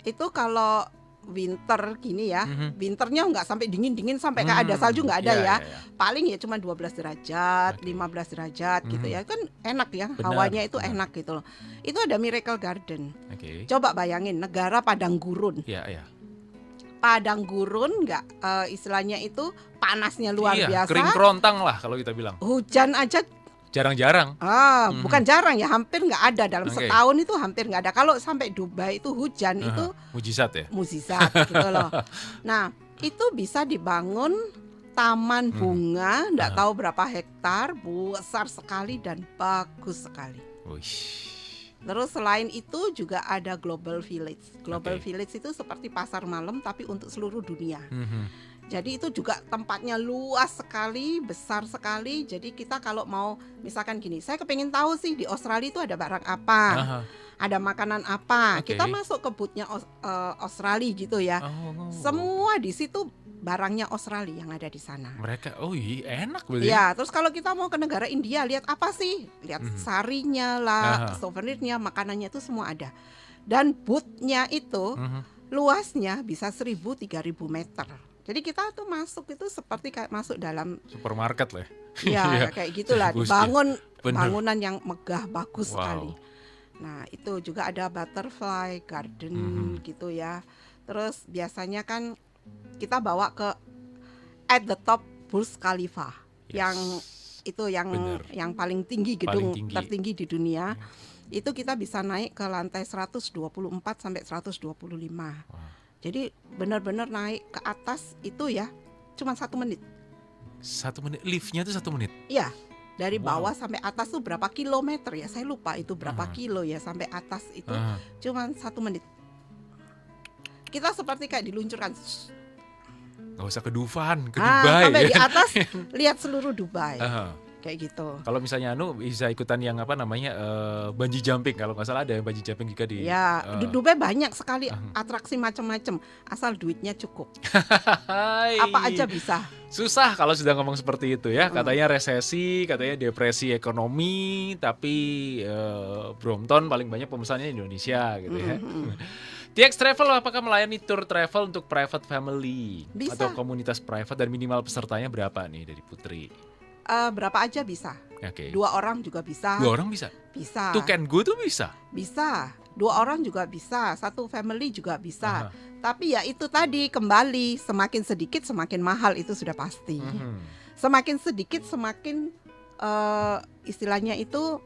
Speaker 3: Itu kalau winter gini ya, winternya nggak sampai dingin sampai kayak ada salju, nggak ada ya. Paling ya cuma 12 derajat, 15 derajat gitu ya. Kan enak ya, hawanya itu enak gitu loh. Itu ada Miracle Garden. Coba bayangin negara padang gurun. Padang gurun nggak istilahnya itu panasnya luar biasa.
Speaker 2: Kering kerontang lah kalau kita bilang.
Speaker 3: Hujan aja
Speaker 2: jarang-jarang.
Speaker 3: Bukan jarang ya, hampir nggak ada dalam setahun itu hampir nggak ada. Kalau sampai Dubai itu hujan itu
Speaker 2: mujizat ya.
Speaker 3: Mujizat gitu loh. Nah itu bisa dibangun taman bunga, nggak tahu berapa hektar, besar sekali dan bagus sekali. Terus selain itu juga ada Global Village. Global Village itu seperti pasar malam tapi untuk seluruh dunia. Jadi itu juga tempatnya luas sekali, besar sekali. Jadi kita kalau mau misalkan gini, saya kepengin tahu sih di Australia itu ada barang apa, ada makanan apa. Kita masuk ke boothnya Australia gitu ya. Semua di situ barangnya Australia yang ada di sana.
Speaker 2: Mereka, enak berarti.
Speaker 3: Ya, terus kalau kita mau ke negara India, lihat apa sih? Lihat sarinya lah, souvenirnya, makanannya itu semua ada. Dan boothnya itu luasnya bisa 1.000-3.000 meter. Jadi kita tuh masuk itu seperti kayak masuk dalam
Speaker 2: supermarket lah.
Speaker 3: Ya, kayak gitulah. Dibangun bangunan yang megah, bagus sekali. Nah, itu juga ada butterfly garden gitu ya. Terus biasanya kan kita bawa ke at the top Burj Khalifa yang itu yang paling tinggi gedung tertinggi di dunia. Itu kita bisa naik ke lantai 124 sampai 125. Jadi benar-benar naik ke atas itu ya cuma 1 menit.
Speaker 2: 1 menit, liftnya tuh 1 menit?
Speaker 3: Iya, dari bawah sampai atas tuh berapa kilometer ya, saya lupa itu berapa kilo ya sampai atas itu cuma 1 menit. Kita seperti kayak diluncurkan.
Speaker 2: Gak usah ke Dufan, ke Dubai.
Speaker 3: Sampai di atas lihat seluruh Dubai. Kayak gitu.
Speaker 2: Kalau misalnya bisa ikutan yang bungee jumping, kalau nggak salah ada yang bungee jumping juga di.
Speaker 3: Ya, Dubai banyak sekali atraksi macam-macam, asal duitnya cukup. Apa aja bisa.
Speaker 2: Susah kalau sudah ngomong seperti itu ya. Katanya resesi, katanya depresi ekonomi, tapi Brompton paling banyak pemesannya Indonesia gitu ya. TX Travel apakah melayani tour travel untuk private family atau komunitas private, dan minimal pesertanya berapa nih dari Putri?
Speaker 3: Berapa aja bisa. 2 orang juga bisa.
Speaker 2: 2 orang bisa?
Speaker 3: Bisa.
Speaker 2: To can go tuh bisa?
Speaker 3: Bisa. 2 orang juga bisa. 1 family juga bisa. Tapi ya itu tadi kembali, semakin sedikit semakin mahal, itu sudah pasti. Semakin sedikit semakin istilahnya itu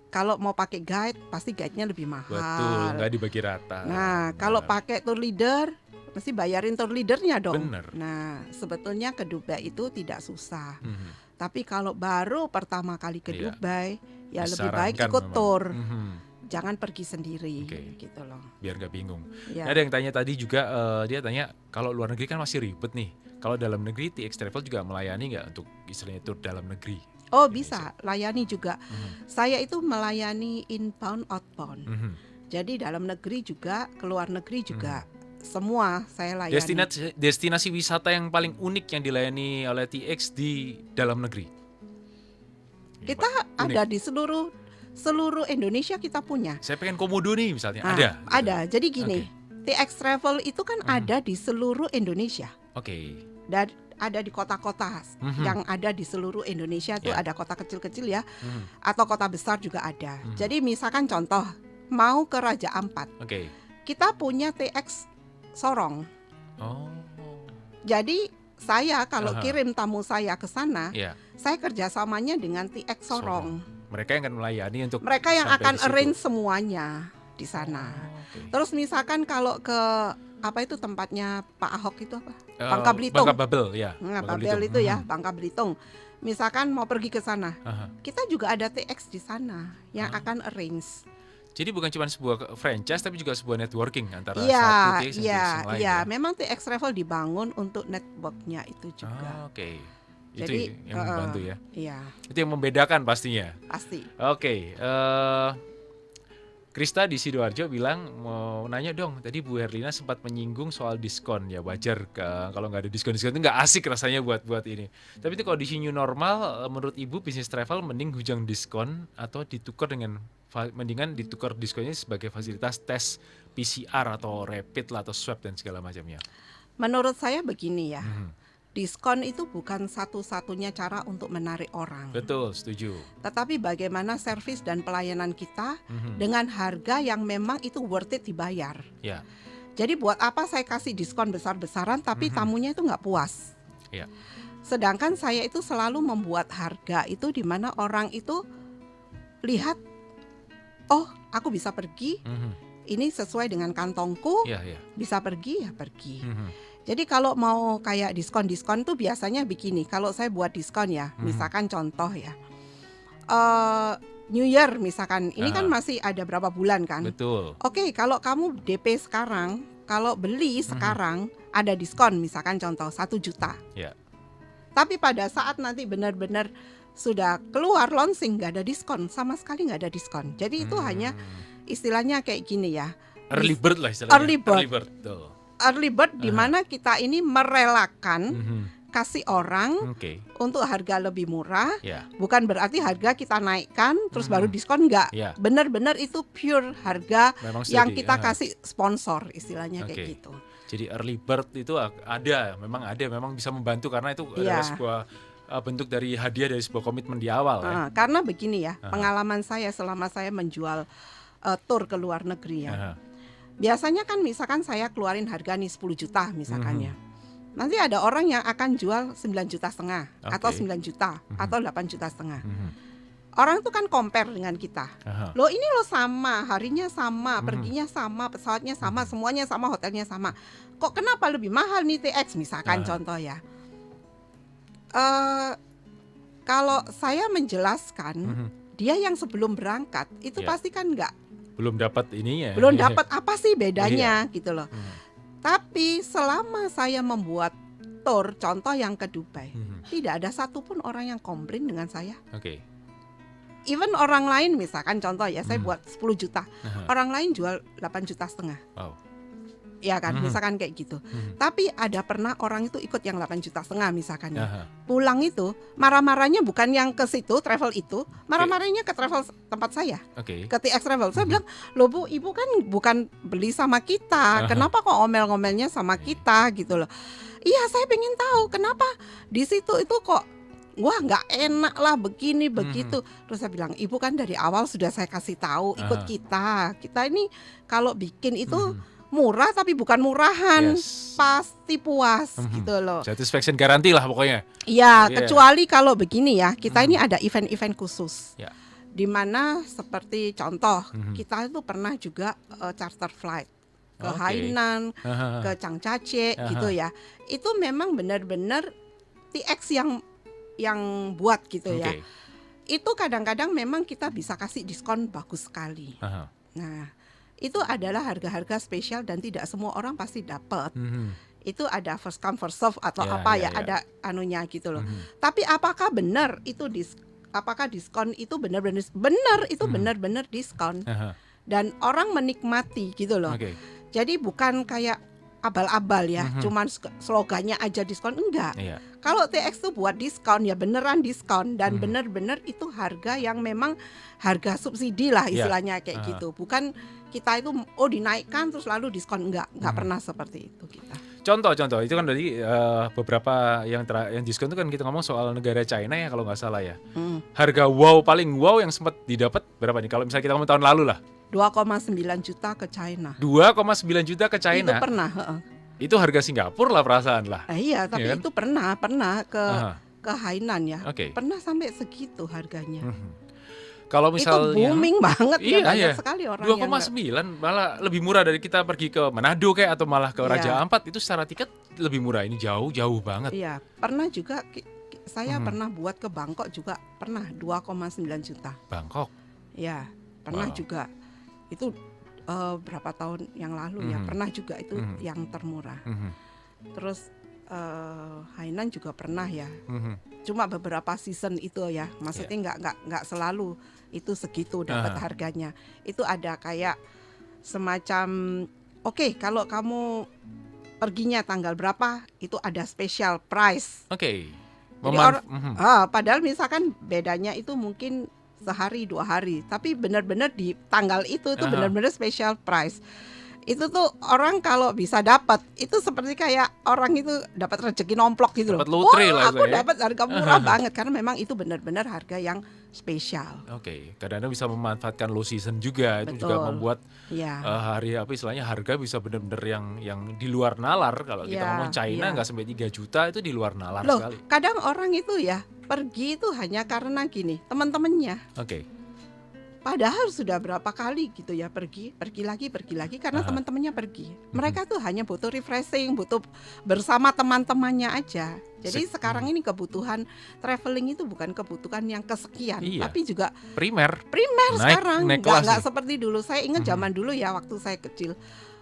Speaker 3: kalau mau pakai guide pasti guide-nya lebih mahal.
Speaker 2: Betul, nggak dibagi rata.
Speaker 3: Nah, kalau pakai tour leader mesti bayarin tour leadernya dong.
Speaker 2: Bener.
Speaker 3: Nah, sebetulnya ke Dubai itu tidak susah. Tapi kalau baru pertama kali ke Dubai, ya lebih baik ikut tour. Jangan pergi sendiri, gitu loh.
Speaker 2: Biar nggak bingung. Ada yang tanya tadi juga, dia tanya kalau luar negeri kan masih ribet nih. Kalau dalam negeri TX Travel juga melayani nggak untuk istilahnya tour dalam negeri?
Speaker 3: Oh bisa, layani juga. Saya itu melayani inbound, outbound. Jadi dalam negeri juga, keluar negeri juga. Semua saya layani.
Speaker 2: Destinasi wisata yang paling unik yang dilayani oleh TX di dalam negeri?
Speaker 3: Kita ada di seluruh Indonesia kita punya.
Speaker 2: Saya pengen Komodo nih misalnya,
Speaker 3: ada. Jadi gini, TX Travel itu kan ada di seluruh Indonesia. Dan ada di kota-kota yang ada di seluruh Indonesia tuh ada kota kecil-kecil ya, atau kota besar juga ada. Jadi misalkan contoh mau ke Raja Ampat, kita punya TX Sorong. Jadi saya kalau kirim tamu saya ke sana, saya kerjasamanya dengan TX Sorong.
Speaker 2: Mereka yang akan melayani untuk
Speaker 3: mereka yang akan arrange semuanya di sana. Terus misalkan kalau ke apa itu tempatnya Pak Ahok itu apa? Bangka Belitung.
Speaker 2: Bangka Babel ya.
Speaker 3: Babel itu ya, Bangka Belitung. Misalkan mau pergi ke sana, kita juga ada TX di sana yang akan arrange.
Speaker 2: Jadi bukan cuma sebuah franchise tapi juga sebuah networking antara satu TX dan TX yang lain.
Speaker 3: Iya, memang TX Travel dibangun untuk networknya itu juga. Jadi
Speaker 2: yang membantu ya.
Speaker 3: Iya,
Speaker 2: Itu yang membedakan pastinya.
Speaker 3: pasti.
Speaker 2: Oke, Krista di Sidoarjo bilang mau nanya dong, tadi Bu Herlina sempat menyinggung soal diskon ya, wajar kalau nggak ada diskon-diskon itu nggak asik rasanya buat ini. Tapi itu kondisi new normal, menurut Ibu bisnis travel mending hujang diskon atau ditukar dengan mendingan ditukar diskonnya sebagai fasilitas tes PCR atau rapid lah atau swab dan segala macamnya.
Speaker 3: Menurut saya begini ya, diskon itu bukan satu-satunya cara untuk menarik orang.
Speaker 2: Betul, setuju.
Speaker 3: Tetapi bagaimana servis dan pelayanan kita dengan harga yang memang itu worth it dibayar.
Speaker 2: Ya,
Speaker 3: Jadi buat apa saya kasih diskon besar-besaran tapi tamunya itu nggak puas.
Speaker 2: ya,
Speaker 3: Sedangkan saya itu selalu membuat harga itu di mana orang itu lihat, oh aku bisa pergi, ini sesuai dengan kantongku,
Speaker 2: ya, ya.
Speaker 3: bisa pergi ya pergi. Jadi kalau mau kayak diskon-diskon tuh biasanya begini. Kalau saya buat diskon ya, misalkan contoh ya, New Year misalkan, ini kan masih ada berapa bulan kan?
Speaker 2: Betul.
Speaker 3: Oke, kalau kamu DP sekarang, kalau beli sekarang ada diskon misalkan contoh 1 juta.
Speaker 2: Ya.
Speaker 3: Tapi pada saat nanti benar-benar sudah keluar launching nggak ada diskon, sama sekali nggak ada diskon. Jadi itu hanya istilahnya kayak gini ya.
Speaker 2: Early bird lah istilahnya.
Speaker 3: Early bird.
Speaker 2: Tuh.
Speaker 3: Early bird di mana kita ini merelakan kasih orang
Speaker 2: Oke.
Speaker 3: untuk harga lebih murah.
Speaker 2: Ya.
Speaker 3: Bukan berarti harga kita naikkan terus baru diskon, enggak.
Speaker 2: Ya.
Speaker 3: Benar-benar itu pure harga
Speaker 2: Memang
Speaker 3: yang
Speaker 2: steady,
Speaker 3: kita kasih sponsor istilahnya
Speaker 2: Oke.
Speaker 3: kayak gitu.
Speaker 2: Jadi early bird itu memang bisa membantu karena itu
Speaker 3: Iya.
Speaker 2: adalah sebuah bentuk dari hadiah dari sebuah komitmen di awal ya.
Speaker 3: Karena begini ya, pengalaman saya selama saya menjual tour ke luar negeri ya.
Speaker 2: Aha.
Speaker 3: Biasanya kan misalkan saya keluarin harga nih 10 juta misalkan ya. Nanti ada orang yang akan jual 9,5 juta atau 9 juta atau 8,5 juta. Orang tuh kan compare dengan kita.
Speaker 2: Aha.
Speaker 3: Loh ini loh sama, harinya sama, perginya sama, pesawatnya sama, semuanya sama, hotelnya sama. Kok kenapa lebih mahal nih TX misalkan contoh ya. Kalau saya menjelaskan, dia yang sebelum berangkat itu pasti kan
Speaker 2: Belum dapat ininya.
Speaker 3: belum dapat apa sih bedanya gitu loh. Tapi selama saya membuat tour contoh yang ke Dubai, tidak ada satupun orang yang komplain dengan saya.
Speaker 2: Oke.
Speaker 3: Even orang lain misalkan contoh ya, saya buat 10 juta, orang lain jual 8,5 juta.
Speaker 2: Wow.
Speaker 3: Ya kan, misalkan kayak gitu. Tapi ada pernah orang itu ikut yang 8,5 juta misalkan ya.
Speaker 2: Aha.
Speaker 3: Pulang itu marah-marahnya bukan yang ke situ travel itu, marah-marahnya ke travel tempat saya,
Speaker 2: Oke.
Speaker 3: ke TX Travel. Saya bilang, loh Bu, Ibu kan bukan beli sama kita, kenapa kok omel-ngomelnya sama kita gitu loh. Iya, saya pengen tahu kenapa di situ itu kok wah nggak enak lah begini begitu. Terus saya bilang, Ibu kan dari awal sudah saya kasih tahu ikut kita ini kalau bikin itu murah tapi bukan murahan,
Speaker 2: Yes.
Speaker 3: pasti puas gitu loh.
Speaker 2: Satisfaction garanti lah pokoknya.
Speaker 3: Iya,
Speaker 2: Iya.
Speaker 3: kecuali kalau begini ya, kita ini ada event-event khusus.
Speaker 2: Ya.
Speaker 3: Di mana seperti contoh, kita itu pernah juga charter flight ke
Speaker 2: Oke.
Speaker 3: Hainan,
Speaker 2: Aha.
Speaker 3: ke Changchache gitu ya. Itu memang benar-benar TX yang buat gitu ya.
Speaker 2: Oke.
Speaker 3: Itu kadang-kadang memang kita bisa kasih diskon bagus sekali.
Speaker 2: Aha.
Speaker 3: Nah, itu adalah harga-harga spesial dan tidak semua orang pasti dapat. Itu ada first come first serve atau
Speaker 2: Ya,
Speaker 3: apa
Speaker 2: ya,
Speaker 3: ya,
Speaker 2: ya.
Speaker 3: ada anunya gitu loh. Tapi apakah benar itu apakah diskon itu benar-benar itu benar-benar diskon
Speaker 2: Aha.
Speaker 3: dan orang menikmati gitu loh.
Speaker 2: Oke.
Speaker 3: Jadi bukan kayak abal-abal ya, cuman slogannya aja diskon, enggak.
Speaker 2: Iya.
Speaker 3: Kalau TX tuh buat diskon ya beneran diskon dan bener-bener itu harga yang memang harga subsidi lah
Speaker 2: Iya.
Speaker 3: istilahnya kayak gitu. Bukan kita itu dinaikkan terus lalu diskon, enggak pernah seperti itu kita.
Speaker 2: Contoh itu kan dari beberapa yang diskon itu kan kita ngomong soal negara China ya kalau nggak salah ya. Harga paling wow yang sempat didapat berapa nih? Kalau misalnya kita ngomong tahun lalu lah.
Speaker 3: 2,9 juta ke China.
Speaker 2: 2,9 juta ke China.
Speaker 3: Itu pernah, heeh.
Speaker 2: Itu harga Singapura lah perasaan lah.
Speaker 3: Iya, tapi
Speaker 2: Iya kan?
Speaker 3: itu pernah
Speaker 2: Aha.
Speaker 3: ke Hainan ya.
Speaker 2: Oke.
Speaker 3: Pernah sampai segitu harganya.
Speaker 2: Kalau
Speaker 3: Itu
Speaker 2: misalnya
Speaker 3: booming banget ya,
Speaker 2: iya,
Speaker 3: banyak
Speaker 2: iya.
Speaker 3: sekali orang yang
Speaker 2: 2,9 malah lebih murah dari kita pergi ke Manado kayak atau malah ke Raja
Speaker 3: Iya.
Speaker 2: Ampat itu secara tiket lebih murah. Ini jauh banget.
Speaker 3: Iya, pernah juga saya pernah buat ke Bangkok juga pernah 2,9 juta.
Speaker 2: Bangkok.
Speaker 3: Ya, pernah
Speaker 2: Wow.
Speaker 3: juga. Itu berapa tahun yang lalu ya, pernah juga itu yang termurah. Terus Hainan juga pernah ya.
Speaker 2: Mhm.
Speaker 3: Cuma beberapa season itu ya. Maksudnya nggak selalu itu segitu dapat
Speaker 2: Aha.
Speaker 3: harganya. Itu ada kayak semacam oke, kalau kamu perginya tanggal berapa itu ada special price.
Speaker 2: Oke.
Speaker 3: Jadi padahal misalkan bedanya itu mungkin sehari 2 hari, tapi benar-benar di tanggal itu tuh
Speaker 2: Aha.
Speaker 3: benar-benar special price. Itu tuh orang kalau bisa dapat itu seperti kayak orang itu dapat rezeki nomplok gitu loh.
Speaker 2: Dapat lotre lah
Speaker 3: Aku
Speaker 2: itu ya.
Speaker 3: dapat harga murah banget karena memang itu benar-benar harga yang spesial.
Speaker 2: Oke, kadang-kadang bisa memanfaatkan low season juga. Itu juga
Speaker 3: Betul.
Speaker 2: membuat
Speaker 3: Ya.
Speaker 2: hari apa istilahnya harga bisa benar-benar yang di luar nalar. Kalau kita
Speaker 3: Iya,
Speaker 2: ngomong China
Speaker 3: iya.
Speaker 2: nggak sampai 3 juta itu di luar nalar
Speaker 3: Loh,
Speaker 2: sekali.
Speaker 3: kadang orang itu ya pergi itu hanya karena gini, teman-temannya.
Speaker 2: Oke.
Speaker 3: Padahal sudah berapa kali gitu ya pergi lagi karena
Speaker 2: Aha.
Speaker 3: teman-temannya pergi. Mereka tuh hanya butuh refreshing, butuh bersama teman-temannya aja. Jadi sekarang ini kebutuhan traveling itu bukan kebutuhan yang kesekian,
Speaker 2: Iya.
Speaker 3: tapi juga
Speaker 2: Primer.
Speaker 3: primer sekarang.
Speaker 2: naik
Speaker 3: Nggak
Speaker 2: kelas nih.
Speaker 3: seperti dulu. Saya ingat zaman dulu ya waktu saya kecil.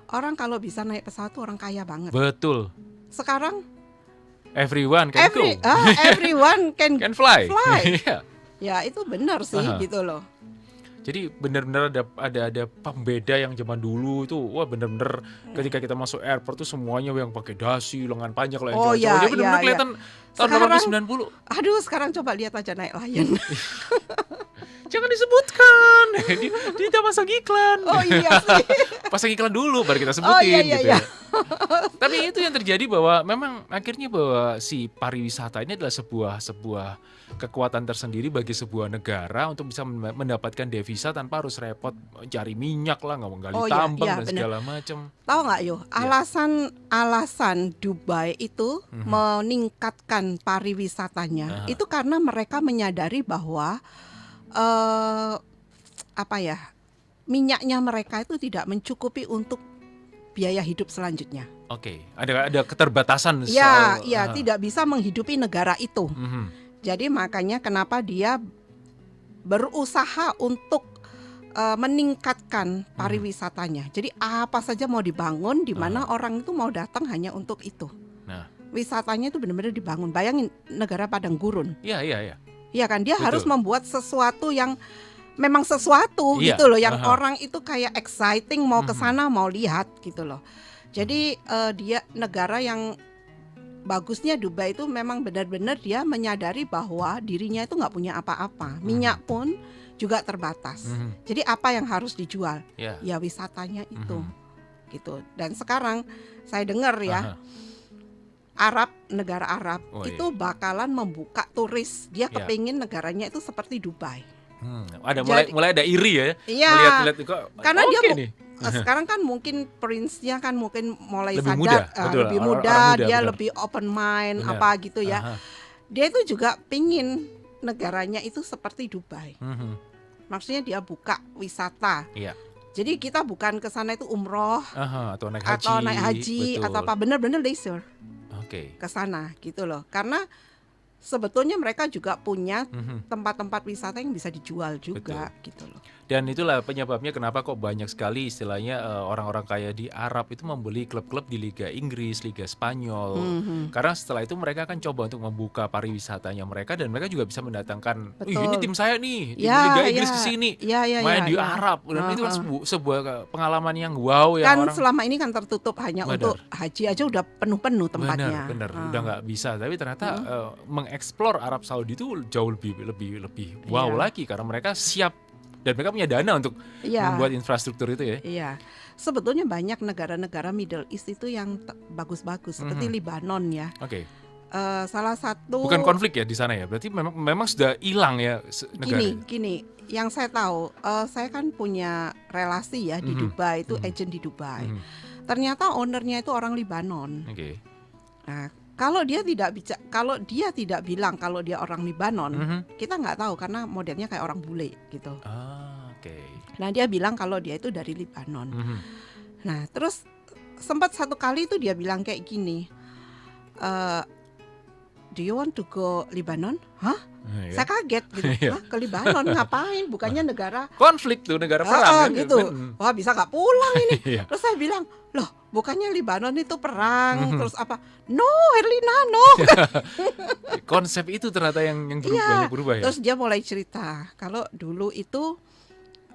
Speaker 3: Orang kalau bisa naik pesawat tuh orang kaya banget.
Speaker 2: Betul.
Speaker 3: Sekarang
Speaker 2: Everyone can go.
Speaker 3: everyone can
Speaker 2: Can fly.
Speaker 3: fly.
Speaker 2: Iya.
Speaker 3: Ya itu benar sih
Speaker 2: Aha.
Speaker 3: gitu loh.
Speaker 2: Jadi benar-benar ada pembeda yang zaman dulu itu, wah benar-benar ketika kita masuk airport tuh semuanya yang pakai dasi, lengan panjang kalau yang
Speaker 3: Oh,
Speaker 2: cowok-cowok.
Speaker 3: iya,
Speaker 2: Dia benar-benar
Speaker 3: iya,
Speaker 2: kelihatan tahun
Speaker 3: Sekarang-
Speaker 2: 80-90.
Speaker 3: Aduh, sekarang coba lihat aja naik Lion.
Speaker 2: Jangan disebutkan. Dia pasang iklan.
Speaker 3: Oh iya sih.
Speaker 2: Pasang iklan dulu baru kita sebutin
Speaker 3: Oh, iya, iya,
Speaker 2: gitu
Speaker 3: iya.
Speaker 2: ya. Tapi itu yang terjadi bahwa memang akhirnya bahwa si pariwisata ini adalah sebuah kekuatan tersendiri bagi sebuah negara untuk bisa mendapatkan devisa tanpa harus repot cari minyak lah, nggak menggali
Speaker 3: Oh, iya,
Speaker 2: tambang
Speaker 3: iya,
Speaker 2: dan
Speaker 3: benar.
Speaker 2: segala macam.
Speaker 3: Tahu nggak yo? Alasan Dubai itu meningkatkan pariwisatanya
Speaker 2: Aha.
Speaker 3: itu karena mereka menyadari bahwa minyaknya mereka itu tidak mencukupi untuk biaya hidup selanjutnya.
Speaker 2: Oke, ada keterbatasan
Speaker 3: Ya,
Speaker 2: soal.
Speaker 3: ya
Speaker 2: Aha.
Speaker 3: tidak bisa menghidupi negara itu.
Speaker 2: Mhm.
Speaker 3: Jadi makanya kenapa dia berusaha untuk meningkatkan pariwisatanya. Jadi apa saja mau dibangun di mana orang itu mau datang hanya untuk itu.
Speaker 2: Nah.
Speaker 3: Wisatanya itu benar-benar dibangun. Bayangin negara padang gurun.
Speaker 2: Iya.
Speaker 3: Iya kan, dia
Speaker 2: Betul.
Speaker 3: harus membuat sesuatu yang memang sesuatu
Speaker 2: Iya,
Speaker 3: gitu loh, yang
Speaker 2: aha.
Speaker 3: orang itu kayak exciting mau ke sana mau lihat gitu loh. Jadi dia negara yang bagusnya Dubai itu memang benar-benar dia menyadari bahwa dirinya itu nggak punya apa-apa. Minyak pun juga terbatas.
Speaker 2: Mhm.
Speaker 3: Jadi apa yang harus dijual?
Speaker 2: Ya.
Speaker 3: Ya wisatanya itu.
Speaker 2: Mhm.
Speaker 3: Gitu. Dan sekarang saya dengar ya,
Speaker 2: Aha.
Speaker 3: negara Arab
Speaker 2: Oh,
Speaker 3: itu bakalan membuka turis. Dia
Speaker 2: Iya.
Speaker 3: kepingin negaranya itu seperti Dubai.
Speaker 2: Ada
Speaker 3: Jadi-
Speaker 2: mulai ada iri ya.
Speaker 3: Iya.
Speaker 2: Melihat kok.
Speaker 3: Karena dia
Speaker 2: oke
Speaker 3: mu-
Speaker 2: nih.
Speaker 3: Sekarang kan mungkin prince-nya kan mungkin mulai
Speaker 2: Lebih
Speaker 3: sadar,
Speaker 2: muda, betul.
Speaker 3: lebih
Speaker 2: Orang
Speaker 3: muda,
Speaker 2: muda,
Speaker 3: dia
Speaker 2: benar.
Speaker 3: lebih open mind
Speaker 2: Benar.
Speaker 3: apa gitu ya.
Speaker 2: Aha.
Speaker 3: Dia itu juga pingin negaranya itu seperti Dubai.
Speaker 2: Mhm.
Speaker 3: Maksudnya dia buka wisata.
Speaker 2: Iya.
Speaker 3: Jadi kita bukan ke sana itu umroh
Speaker 2: Aha, atau naik haji.
Speaker 3: atau naik haji
Speaker 2: betul.
Speaker 3: atau apa, benar-benar leisure
Speaker 2: Oke.
Speaker 3: ke sana gitu loh. Karena sebetulnya mereka juga punya
Speaker 2: Mhm.
Speaker 3: tempat-tempat wisata yang bisa dijual juga gitu loh.
Speaker 2: Dan itulah penyebabnya kenapa kok banyak sekali istilahnya orang-orang kaya di Arab itu membeli klub-klub di Liga Inggris, Liga Spanyol.
Speaker 3: Mhm.
Speaker 2: Karena setelah itu mereka akan coba untuk membuka pariwisatanya mereka dan mereka juga bisa mendatangkan, "Wih,
Speaker 3: Betul.
Speaker 2: ini tim saya nih, di
Speaker 3: Ya,
Speaker 2: Liga Inggris
Speaker 3: ya.
Speaker 2: ke sini,
Speaker 3: Ya,
Speaker 2: main di
Speaker 3: ya.
Speaker 2: Arab." Dan itu kan
Speaker 3: Aha.
Speaker 2: sebuah pengalaman yang wow yang
Speaker 3: Kan
Speaker 2: orang
Speaker 3: selama ini kan tertutup hanya
Speaker 2: Benar.
Speaker 3: untuk haji aja udah penuh-penuh tempatnya.
Speaker 2: benar,
Speaker 3: Ah.
Speaker 2: udah nggak bisa. Tapi ternyata mengeksplor Arab Saudi itu jauh lebih wow
Speaker 3: Iya.
Speaker 2: lagi karena mereka siap dan mereka punya dana untuk
Speaker 3: Iya.
Speaker 2: membuat infrastruktur itu ya.
Speaker 3: Iya, sebetulnya banyak negara-negara Middle East itu yang bagus-bagus seperti Lebanon ya.
Speaker 2: Oke.
Speaker 3: Salah satu
Speaker 2: Bukan konflik ya di sana ya. Berarti memang sudah hilang ya negara.
Speaker 3: gini, yang saya tahu, saya kan punya relasi ya di Dubai itu agent di Dubai.
Speaker 2: Mhm.
Speaker 3: Ternyata ownernya itu orang Lebanon.
Speaker 2: Oke.
Speaker 3: Nah, kalau dia tidak bilang kalau dia orang Lebanon,
Speaker 2: Mhm.
Speaker 3: kita nggak tahu karena modelnya kayak orang bule gitu.
Speaker 2: Oke.
Speaker 3: Nah, dia bilang kalau dia itu dari Lebanon.
Speaker 2: Mhm.
Speaker 3: Nah, terus sempat satu kali itu dia bilang kayak gini, do you want to go Lebanon? Hah?
Speaker 2: Iya.
Speaker 3: Saya kaget gitu.
Speaker 2: Iya.
Speaker 3: Hah, ke Lebanon ngapain? Bukannya negara
Speaker 2: Konflik tuh negara perang kan.
Speaker 3: gitu.
Speaker 2: Mhm.
Speaker 3: Wah, bisa nggak pulang ini?
Speaker 2: Iya.
Speaker 3: Terus saya bilang, loh bukannya Libanon itu perang, terus apa? No, Herlina, no.
Speaker 2: Konsep itu ternyata yang
Speaker 3: Iya.
Speaker 2: banyak berubah ya.
Speaker 3: Terus dia mulai cerita kalau dulu itu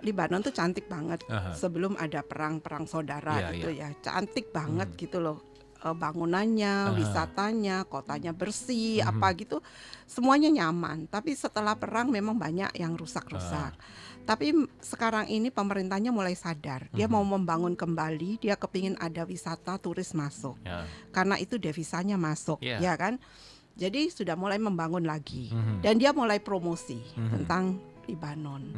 Speaker 3: Libanon tuh cantik banget
Speaker 2: Aha.
Speaker 3: sebelum ada perang saudara
Speaker 2: Iya,
Speaker 3: gitu ya. Cantik banget gitu loh. Bangunannya, wisatanya, kotanya bersih, apa gitu, semuanya nyaman. Tapi setelah perang memang banyak yang rusak-rusak. Tapi sekarang ini pemerintahnya mulai sadar, dia mau membangun kembali, dia kepingin ada wisata turis masuk,
Speaker 2: Ya.
Speaker 3: karena itu devisanya masuk,
Speaker 2: Iya.
Speaker 3: ya kan? Jadi sudah mulai membangun lagi, dan dia mulai promosi tentang Libanon.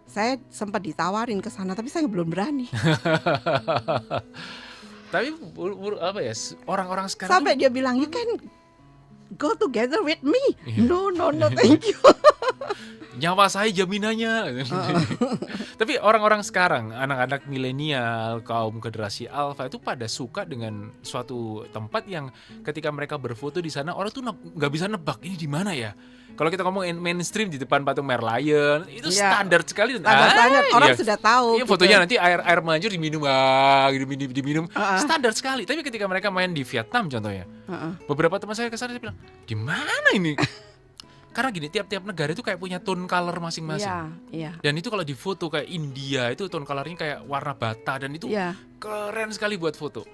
Speaker 3: Saya sempat ditawarin ke sana, tapi saya belum berani.
Speaker 2: Tapi apa ya? Orang-orang sekarang
Speaker 3: Sampai dia bilang, you can go together with me. No, thank you.
Speaker 2: nyawa saya jaminannya. Tapi orang-orang sekarang, anak-anak milenial, kaum generasi alfa itu pada suka dengan suatu tempat yang ketika mereka berfoto di sana orang tuh nggak bisa nebak ini di mana ya. Kalau kita ngomong mainstream di depan patung Merlion itu
Speaker 3: Iya.
Speaker 2: standar sekali.
Speaker 3: Standar, orang
Speaker 2: iya.
Speaker 3: sudah tahu.
Speaker 2: Iya,
Speaker 3: gitu.
Speaker 2: fotonya nanti air mancur diminum, diminum. Standar sekali. Tapi ketika mereka main di Vietnam contohnya, beberapa teman saya kesana saya bilang, di mana ini? Karena gini, tiap-tiap negara itu kayak punya tone color masing-masing.
Speaker 3: Iya.
Speaker 2: Dan itu kalau di foto kayak India itu tone colornya kayak warna bata dan itu
Speaker 3: Iya.
Speaker 2: keren sekali buat foto.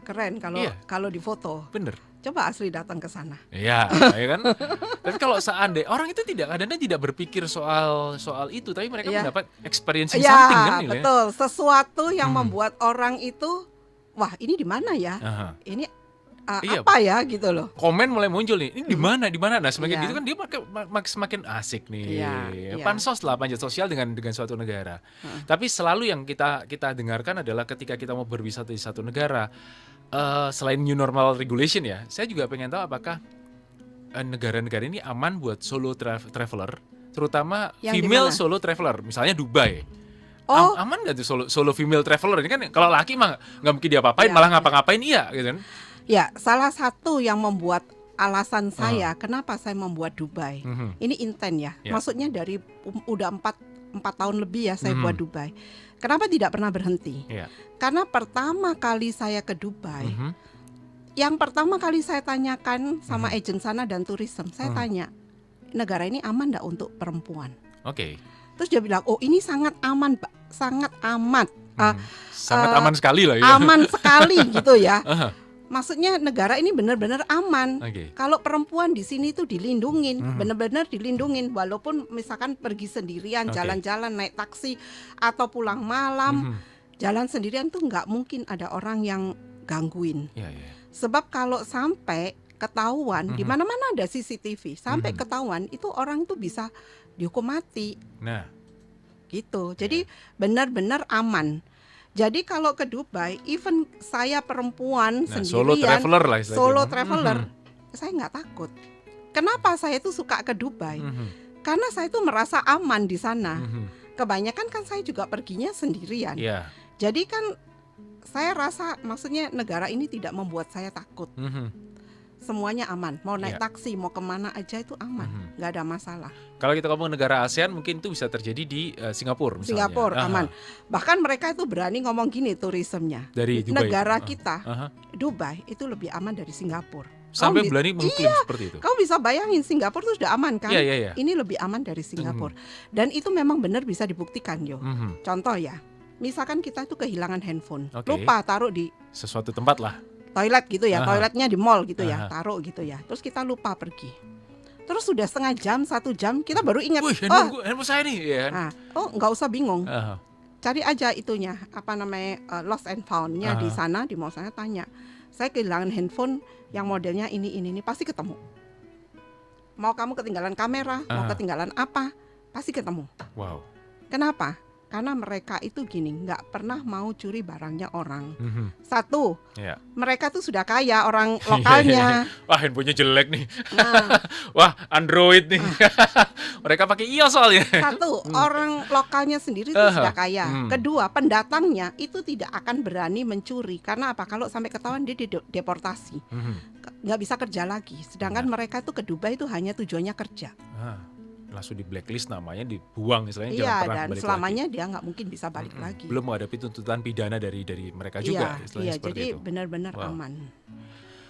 Speaker 3: Keren kalau
Speaker 2: Iya.
Speaker 3: kalau di foto.
Speaker 2: Bener.
Speaker 3: Coba asli datang ke sana.
Speaker 2: Iya, ya kan? Tapi kalau seandainya orang itu kadang-kadang tidak berpikir soal itu, tapi mereka
Speaker 3: Iya.
Speaker 2: mendapat experiencing something kan nilai.
Speaker 3: Betul. Sesuatu yang membuat orang itu, wah ini di mana ya?
Speaker 2: Aha.
Speaker 3: Ini
Speaker 2: Iya.
Speaker 3: apa ya gitu loh.
Speaker 2: Komen mulai muncul nih, ini di mana? Nah semakin
Speaker 3: Iya.
Speaker 2: gitu kan dia semakin asik nih.
Speaker 3: Iya.
Speaker 2: Pansos lah, panjat sosial dengan suatu negara. Tapi selalu yang kita dengarkan adalah ketika kita mau berwisata di satu negara, selain new normal regulation ya, saya juga pengen tahu apakah negara-negara ini aman buat solo traveler, terutama
Speaker 3: Yang
Speaker 2: female
Speaker 3: dimana?
Speaker 2: solo traveler, misalnya Dubai.
Speaker 3: Oh.
Speaker 2: Aman nggak tuh solo female traveler ini kan? Kalau laki mah nggak mungkin dia apa-apain,
Speaker 3: Iya,
Speaker 2: malah ngapa-ngapain iya gitu kan?
Speaker 3: Ya, salah satu yang membuat alasan saya kenapa saya membuat Dubai. Ini intent ya.
Speaker 2: Ya.
Speaker 3: Maksudnya dari udah 4 tahun lebih ya saya buat Dubai. Kenapa tidak pernah berhenti?
Speaker 2: Iya.
Speaker 3: Karena pertama kali saya ke Dubai, yang pertama kali saya tanyakan sama agen sana dan turisme, saya tanya, negara ini aman enggak untuk perempuan?
Speaker 2: Oke.
Speaker 3: Terus dia bilang, oh ini sangat aman, Pak. Sangat amat.
Speaker 2: Sangat aman sekali lah ya.
Speaker 3: Aman sekali gitu ya.
Speaker 2: Aha.
Speaker 3: Maksudnya negara ini benar-benar aman.
Speaker 2: Oke.
Speaker 3: Kalau perempuan di sini tuh dilindungin, benar-benar dilindungin. Walaupun misalkan pergi sendirian,
Speaker 2: Oke.
Speaker 3: jalan-jalan naik taksi atau pulang malam, jalan sendirian tuh nggak mungkin ada orang yang gangguin.
Speaker 2: Iya, iya.
Speaker 3: Sebab kalau sampai ketahuan, di mana-mana ada CCTV, sampai ketahuan itu orang tuh bisa dihukum mati,
Speaker 2: Nah,
Speaker 3: gitu. Jadi benar-benar aman. Jadi kalau ke Dubai, even saya perempuan
Speaker 2: solo
Speaker 3: sendirian,
Speaker 2: traveler lah istilahnya.
Speaker 3: solo traveler, saya nggak takut. Kenapa saya tuh suka ke Dubai? Karena saya tuh merasa aman di sana. Kebanyakan kan saya juga perginya sendirian.
Speaker 2: Iya.
Speaker 3: Jadi kan saya rasa, maksudnya negara ini tidak membuat saya takut. Semuanya aman. Mau naik
Speaker 2: Iya.
Speaker 3: taksi, mau kemana aja itu aman, nggak ada masalah.
Speaker 2: Kalau kita ngomong negara ASEAN mungkin itu bisa terjadi di Singapura misalnya.
Speaker 3: Singapura
Speaker 2: Aha.
Speaker 3: aman. Bahkan mereka itu berani ngomong gini turismenya.
Speaker 2: Dari Dubai.
Speaker 3: Negara
Speaker 2: Aha.
Speaker 3: kita,
Speaker 2: Aha.
Speaker 3: Dubai itu lebih aman dari Singapura.
Speaker 2: Sampai
Speaker 3: Kamu
Speaker 2: berani mengklaim seperti itu.
Speaker 3: Kamu bisa bayangin Singapura itu sudah aman kan?
Speaker 2: Iya, iya, iya.
Speaker 3: Ini lebih aman dari Singapura. Dan itu memang benar bisa dibuktikan yo. Contoh ya, misalkan kita itu kehilangan handphone,
Speaker 2: Oke.
Speaker 3: lupa taruh di
Speaker 2: Sesuatu tempat lah.
Speaker 3: toilet gitu ya,
Speaker 2: Aha.
Speaker 3: toiletnya di mall gitu
Speaker 2: Aha.
Speaker 3: ya, taruh gitu ya. Terus kita lupa pergi. Terus sudah setengah jam, 1 jam, kita baru ingat.
Speaker 2: Wih, handphone saya nih, ya kan?
Speaker 3: Nggak usah bingung.
Speaker 2: Aha.
Speaker 3: Cari aja itunya, apa namanya, lost and found-nya di sana, di mall sana, tanya. Saya kehilangan handphone yang modelnya ini, pasti ketemu. Mau kamu ketinggalan kamera, mau ketinggalan apa, pasti ketemu.
Speaker 2: Wow.
Speaker 3: Kenapa? Karena mereka itu gini, nggak pernah mau curi barangnya orang. Satu,
Speaker 2: Iya.
Speaker 3: mereka tuh sudah kaya, orang lokalnya.
Speaker 2: Wah, handphonenya jelek nih.
Speaker 3: Nah,
Speaker 2: Wah, Android nih. Mereka pakai iOS soalnya.
Speaker 3: satu, orang lokalnya sendiri itu sudah kaya. Kedua, pendatangnya itu tidak akan berani mencuri. Karena apa? Kalau sampai ketahuan dia deportasi, nggak bisa kerja lagi. Sedangkan mereka tuh ke Dubai itu hanya tujuannya kerja.
Speaker 2: langsung di blacklist, namanya dibuang istilahnya, jangan
Speaker 3: Iya,
Speaker 2: pernah
Speaker 3: dan
Speaker 2: balik
Speaker 3: selamanya
Speaker 2: lagi.
Speaker 3: dia nggak mungkin bisa balik lagi.
Speaker 2: Belum menghadapi tuntutan pidana dari mereka juga,
Speaker 3: Iya,
Speaker 2: istilahnya
Speaker 3: iya,
Speaker 2: seperti
Speaker 3: jadi
Speaker 2: itu.
Speaker 3: benar-benar
Speaker 2: Wow.
Speaker 3: aman.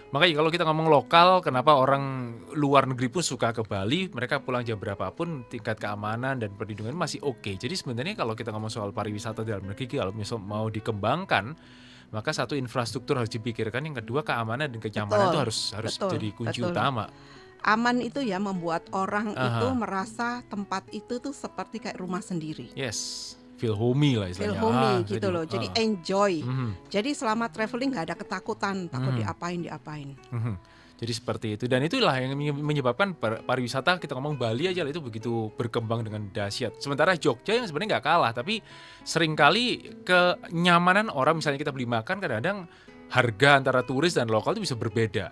Speaker 2: Makanya kalau kita ngomong lokal, kenapa orang luar negeri pun suka ke Bali, mereka pulang jam berapapun, tingkat keamanan dan perlindungan masih oke. Jadi sebenarnya kalau kita ngomong soal pariwisata dalam negeri, kalau misal mau dikembangkan, maka satu, infrastruktur harus dipikirkan, yang kedua keamanan dan kenyamanan
Speaker 3: Betul,
Speaker 2: itu harus
Speaker 3: betul,
Speaker 2: jadi kunci
Speaker 3: betul.
Speaker 2: utama.
Speaker 3: Aman itu ya membuat orang itu
Speaker 2: Aha.
Speaker 3: merasa tempat itu tuh seperti kayak rumah sendiri.
Speaker 2: Yes, feel homey lah
Speaker 3: Feel
Speaker 2: istilahnya.
Speaker 3: homey gitu
Speaker 2: jadi,
Speaker 3: loh. Jadi enjoy.
Speaker 2: Mhm,
Speaker 3: Jadi selama traveling nggak ada ketakutan, takut
Speaker 2: Mhm.
Speaker 3: diapain.
Speaker 2: mhm. Jadi seperti itu, dan itulah yang menyebabkan pariwisata, kita ngomong Bali aja lah, itu begitu berkembang dengan dahsyat. Sementara Jogja yang sebenarnya nggak kalah, tapi seringkali kenyamanan orang, misalnya kita beli makan, kadang-kadang harga antara turis dan lokal itu bisa berbeda.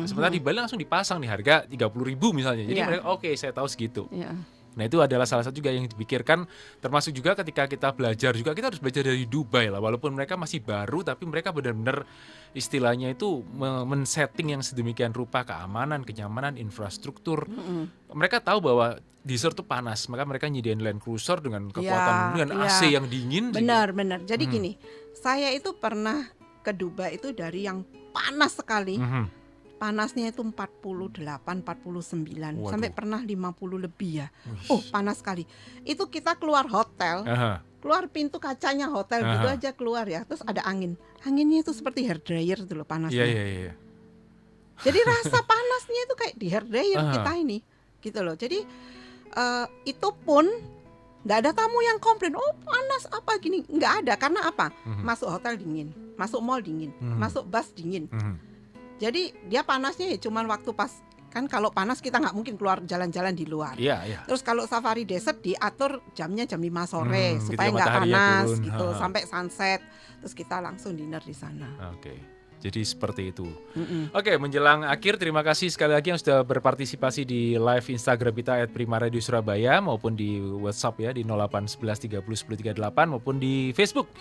Speaker 2: Sementara di Bali langsung dipasang nih harga 30.000 misalnya. Jadi
Speaker 3: Iya.
Speaker 2: mereka oke, saya tahu segitu.
Speaker 3: Ya.
Speaker 2: Nah itu adalah salah satu juga yang dipikirkan, termasuk juga ketika kita belajar juga, kita harus belajar dari Dubai lah, walaupun mereka masih baru, tapi mereka benar-benar istilahnya itu men-setting yang sedemikian rupa, keamanan, kenyamanan, infrastruktur. Mereka tahu bahwa desert itu panas, maka mereka nyediain Land Cruiser dengan kekuatan, dengan AC
Speaker 3: ya.
Speaker 2: yang dingin.
Speaker 3: Benar. Jadi gini, saya itu pernah ke Dubai itu dari yang panas sekali.
Speaker 2: Mhm.
Speaker 3: Panasnya itu 48, 49,
Speaker 2: Waduh.
Speaker 3: sampai pernah 50 lebih ya. Oh, panas sekali. Itu kita keluar hotel,
Speaker 2: Aha.
Speaker 3: keluar pintu kacanya hotel gitu
Speaker 2: Aha.
Speaker 3: aja keluar ya. Terus ada angin. Anginnya itu seperti hair dryer itu loh panasnya.
Speaker 2: Iya.
Speaker 3: Jadi rasa panasnya itu kayak di hair dryer
Speaker 2: Aha.
Speaker 3: kita ini. Gitu loh. Jadi itu pun nggak ada tamu yang komplain, oh panas apa gini. Nggak ada, karena apa? Masuk hotel dingin, masuk mall dingin, masuk bus dingin.
Speaker 2: Mhm.
Speaker 3: Jadi dia panasnya ya cuman waktu pas, kan kalau panas kita nggak mungkin keluar jalan-jalan di luar.
Speaker 2: Iya.
Speaker 3: Terus kalau safari desert diatur jamnya jam 5 sore
Speaker 2: Gitu
Speaker 3: supaya
Speaker 2: ya,
Speaker 3: nggak
Speaker 2: matahari ya
Speaker 3: panas
Speaker 2: turun.
Speaker 3: gitu
Speaker 2: Ha.
Speaker 3: sampai sunset. Terus kita langsung dinner di sana.
Speaker 2: Oke. Jadi seperti itu.
Speaker 3: Mm-mm.
Speaker 2: Oke, menjelang akhir, terima kasih sekali lagi yang sudah berpartisipasi di live Instagram kita @primaradio_surabaya maupun di WhatsApp ya di 0811 30 10 38 maupun di Facebook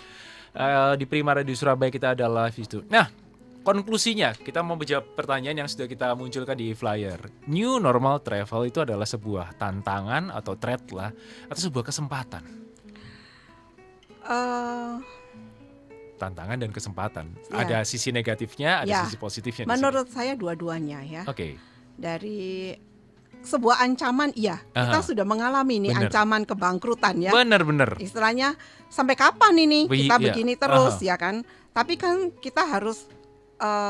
Speaker 2: di Prima Radio Surabaya kita ada live itu. Nah, konklusinya kita mau menjawab pertanyaan yang sudah kita munculkan di flyer. New normal travel itu adalah sebuah tantangan atau threat lah, atau sebuah kesempatan.
Speaker 3: Eh,
Speaker 2: Tantangan dan kesempatan.
Speaker 3: Ya.
Speaker 2: Ada sisi negatifnya, ada
Speaker 3: Ya.
Speaker 2: sisi positifnya. di
Speaker 3: menurut saya dua-duanya ya.
Speaker 2: sini. Oke.
Speaker 3: Dari sebuah ancaman, iya kita
Speaker 2: Aha.
Speaker 3: sudah mengalami nih
Speaker 2: Bener.
Speaker 3: ancaman kebangkrutan ya.
Speaker 2: Bener.
Speaker 3: Istilahnya sampai kapan ini kita
Speaker 2: Iya.
Speaker 3: begini terus
Speaker 2: Aha.
Speaker 3: ya kan. Tapi kan kita harus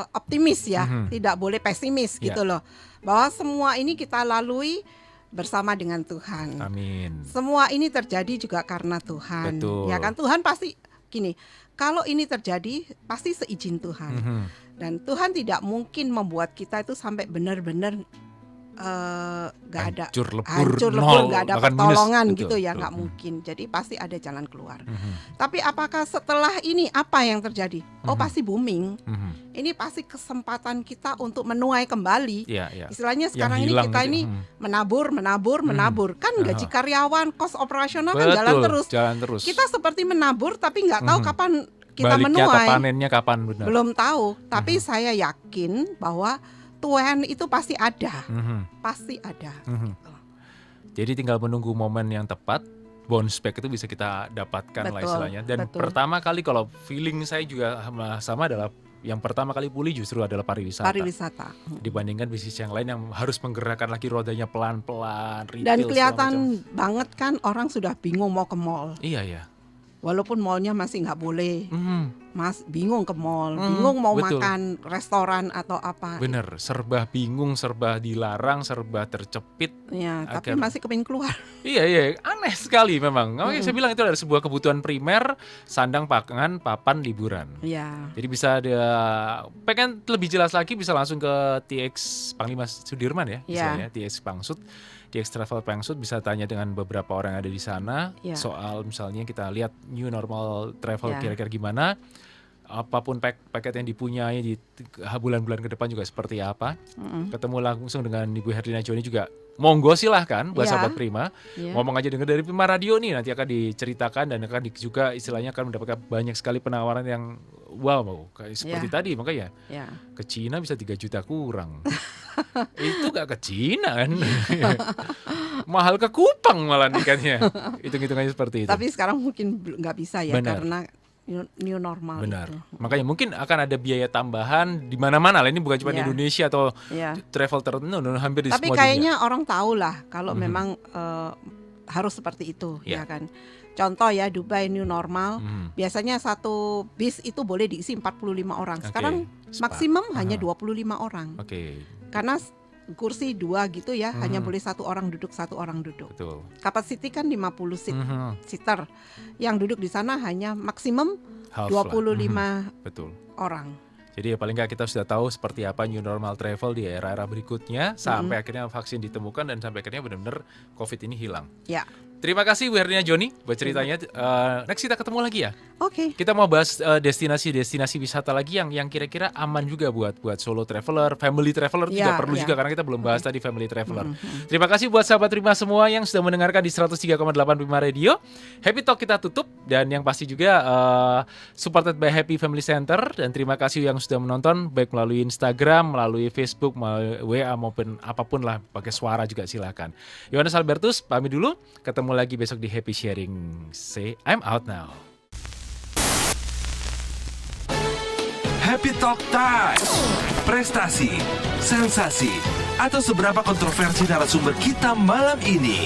Speaker 3: optimis ya,
Speaker 2: Mhm.
Speaker 3: tidak boleh pesimis
Speaker 2: Ya.
Speaker 3: gitu loh. Bahwa semua ini kita lalui bersama dengan Tuhan.
Speaker 2: Amin.
Speaker 3: Semua ini terjadi juga karena Tuhan.
Speaker 2: Betul.
Speaker 3: Ya kan, Tuhan pasti gini. Kalau ini terjadi pasti seizin Tuhan.
Speaker 2: Mhm.
Speaker 3: Dan Tuhan tidak mungkin membuat kita itu sampai benar-benar nggak ada
Speaker 2: Hancur
Speaker 3: hancur
Speaker 2: lebur,
Speaker 3: lebur,
Speaker 2: nol,
Speaker 3: nggak ada
Speaker 2: bahkan minus.
Speaker 3: pertolongan
Speaker 2: Betul,
Speaker 3: gitu ya,
Speaker 2: betul.
Speaker 3: nggak mungkin. Jadi pasti ada jalan keluar.
Speaker 2: Mhm.
Speaker 3: Tapi apakah setelah ini apa yang terjadi? Oh,
Speaker 2: Mhm.
Speaker 3: pasti booming.
Speaker 2: Mhm.
Speaker 3: Ini pasti kesempatan kita untuk menuai kembali.
Speaker 2: Iya.
Speaker 3: Istilahnya
Speaker 2: Yang
Speaker 3: sekarang ini
Speaker 2: hilang
Speaker 3: kita
Speaker 2: gitu.
Speaker 3: ini menabur. Kan gaji
Speaker 2: Aha.
Speaker 3: karyawan, cost operasional kan jalan terus.
Speaker 2: Jalan terus.
Speaker 3: Kita seperti menabur tapi nggak tahu
Speaker 2: Mhm.
Speaker 3: kapan kita
Speaker 2: baliknya atau
Speaker 3: menuai.
Speaker 2: panennya kapan, benar.
Speaker 3: Belum tahu. Tapi saya yakin bahwa Tuhan itu pasti ada.
Speaker 2: Mhm.
Speaker 3: Pasti ada.
Speaker 2: Mhm.
Speaker 3: Gitu.
Speaker 2: Jadi tinggal menunggu momen yang tepat. Bounce back itu bisa kita dapatkan lah
Speaker 3: Betul,
Speaker 2: istilahnya. Dan
Speaker 3: betul.
Speaker 2: pertama kali, kalau feeling saya juga sama adalah yang pertama kali pulih justru adalah pariwisata.
Speaker 3: Pariwisata.
Speaker 2: Dibandingkan bisnis yang lain yang harus menggerakkan lagi rodanya pelan-pelan, retail
Speaker 3: Dan
Speaker 2: segala
Speaker 3: kelihatan
Speaker 2: macam.
Speaker 3: banget kan orang sudah bingung mau ke mall.
Speaker 2: Iya.
Speaker 3: Walaupun mallnya masih nggak boleh.
Speaker 2: Mhm.
Speaker 3: Mas bingung ke mall,
Speaker 2: Hmm,
Speaker 3: bingung mau
Speaker 2: betul.
Speaker 3: makan restoran atau apa.
Speaker 2: Bener, serba bingung, serba dilarang, serba tercepit.
Speaker 3: Ya, tapi
Speaker 2: Agar-
Speaker 3: masih kepingin keluar.
Speaker 2: Iya, aneh sekali memang. Makanya saya bilang itu adalah sebuah kebutuhan primer, sandang, pangan, papan, liburan.
Speaker 3: Ya.
Speaker 2: Jadi bisa ada, pengen lebih jelas lagi bisa langsung ke TX Panglima Sudirman ya, istilahnya TX Pangsut. TX Travel Pangsut bisa tanya dengan beberapa orang yang ada di sana
Speaker 3: Ya.
Speaker 2: soal misalnya kita lihat new normal travel
Speaker 3: Ya.
Speaker 2: kira-kira gimana. Apapun paket yang dipunyai di bulan-bulan ke depan juga seperti apa. Ketemu langsung dengan Ibu Herlina Joni juga, monggo silahkan buat
Speaker 3: Ya.
Speaker 2: sahabat Prima.
Speaker 3: Ya.
Speaker 2: Ngomong aja dengar dari Prima Radio nih, nanti akan diceritakan dan akan juga istilahnya akan mendapatkan banyak sekali penawaran yang wow, kayak seperti
Speaker 3: Ya.
Speaker 2: tadi. Makanya
Speaker 3: Ya.
Speaker 2: ke Cina bisa 3 juta kurang. Itu gak ke Cina kan. mahal ke Kupang malah nikahnya. Hitung-hitungannya seperti itu.
Speaker 3: Tapi sekarang mungkin nggak bisa ya,
Speaker 2: Benar.
Speaker 3: karena new normal.
Speaker 2: Benar.
Speaker 3: Itu.
Speaker 2: Makanya mungkin akan ada biaya tambahan di mana-mana lah. Ini bukan cuma di
Speaker 3: Iya.
Speaker 2: Indonesia atau
Speaker 3: Iya.
Speaker 2: travel tertentu, hampir di
Speaker 3: Tapi
Speaker 2: semua
Speaker 3: kayaknya orang tahu lah kalau memang harus seperti itu,
Speaker 2: Iya.
Speaker 3: ya kan. Contoh ya, Dubai new normal,
Speaker 2: dunia.
Speaker 3: biasanya satu bis itu boleh diisi 45 orang.
Speaker 2: Oke.
Speaker 3: Sekarang maksimum hanya 25 orang.
Speaker 2: Oke,
Speaker 3: Karena kursi 2 gitu ya, hanya
Speaker 2: Mhm.
Speaker 3: boleh satu orang duduk.
Speaker 2: betul.
Speaker 3: Kapasiti kan 50
Speaker 2: Mhm.
Speaker 3: seater. Yang duduk di sana hanya maksimum
Speaker 2: Half lah.
Speaker 3: 25
Speaker 2: Betul.
Speaker 3: orang.
Speaker 2: Jadi ya paling nggak kita sudah tahu seperti apa new normal travel di era-era berikutnya sampai akhirnya vaksin ditemukan dan sampai akhirnya benar-benar COVID ini hilang.
Speaker 3: Ya.
Speaker 2: Terima kasih Bu Hernia Joni buat ceritanya. Next kita ketemu lagi ya.
Speaker 3: Oke.
Speaker 2: Kita mau bahas destinasi-destinasi wisata lagi yang kira-kira aman juga buat solo traveler, family traveler juga
Speaker 3: Ya,
Speaker 2: perlu
Speaker 3: ya.
Speaker 2: juga karena kita belum bahas tadi family traveler. Terima kasih buat sahabat Prima semua yang sudah mendengarkan di 103,8 Prima Radio. Happy Talk kita tutup dan yang pasti juga supported by Happy Family Center, dan terima kasih yang sudah menonton baik melalui Instagram, melalui Facebook, melalui WA maupun apapun lah, pakai suara juga silakan. Yohanes Albertus pamit dulu, ketemu lagi besok di Happy Sharing. Say I'm out now.
Speaker 1: Happy Talk Time. Prestasi, sensasi, atau seberapa kontroversi narasumber kita malam ini.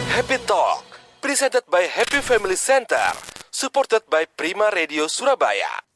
Speaker 1: Happy Talk, presented by Happy Family Center, supported by Prima Radio Surabaya.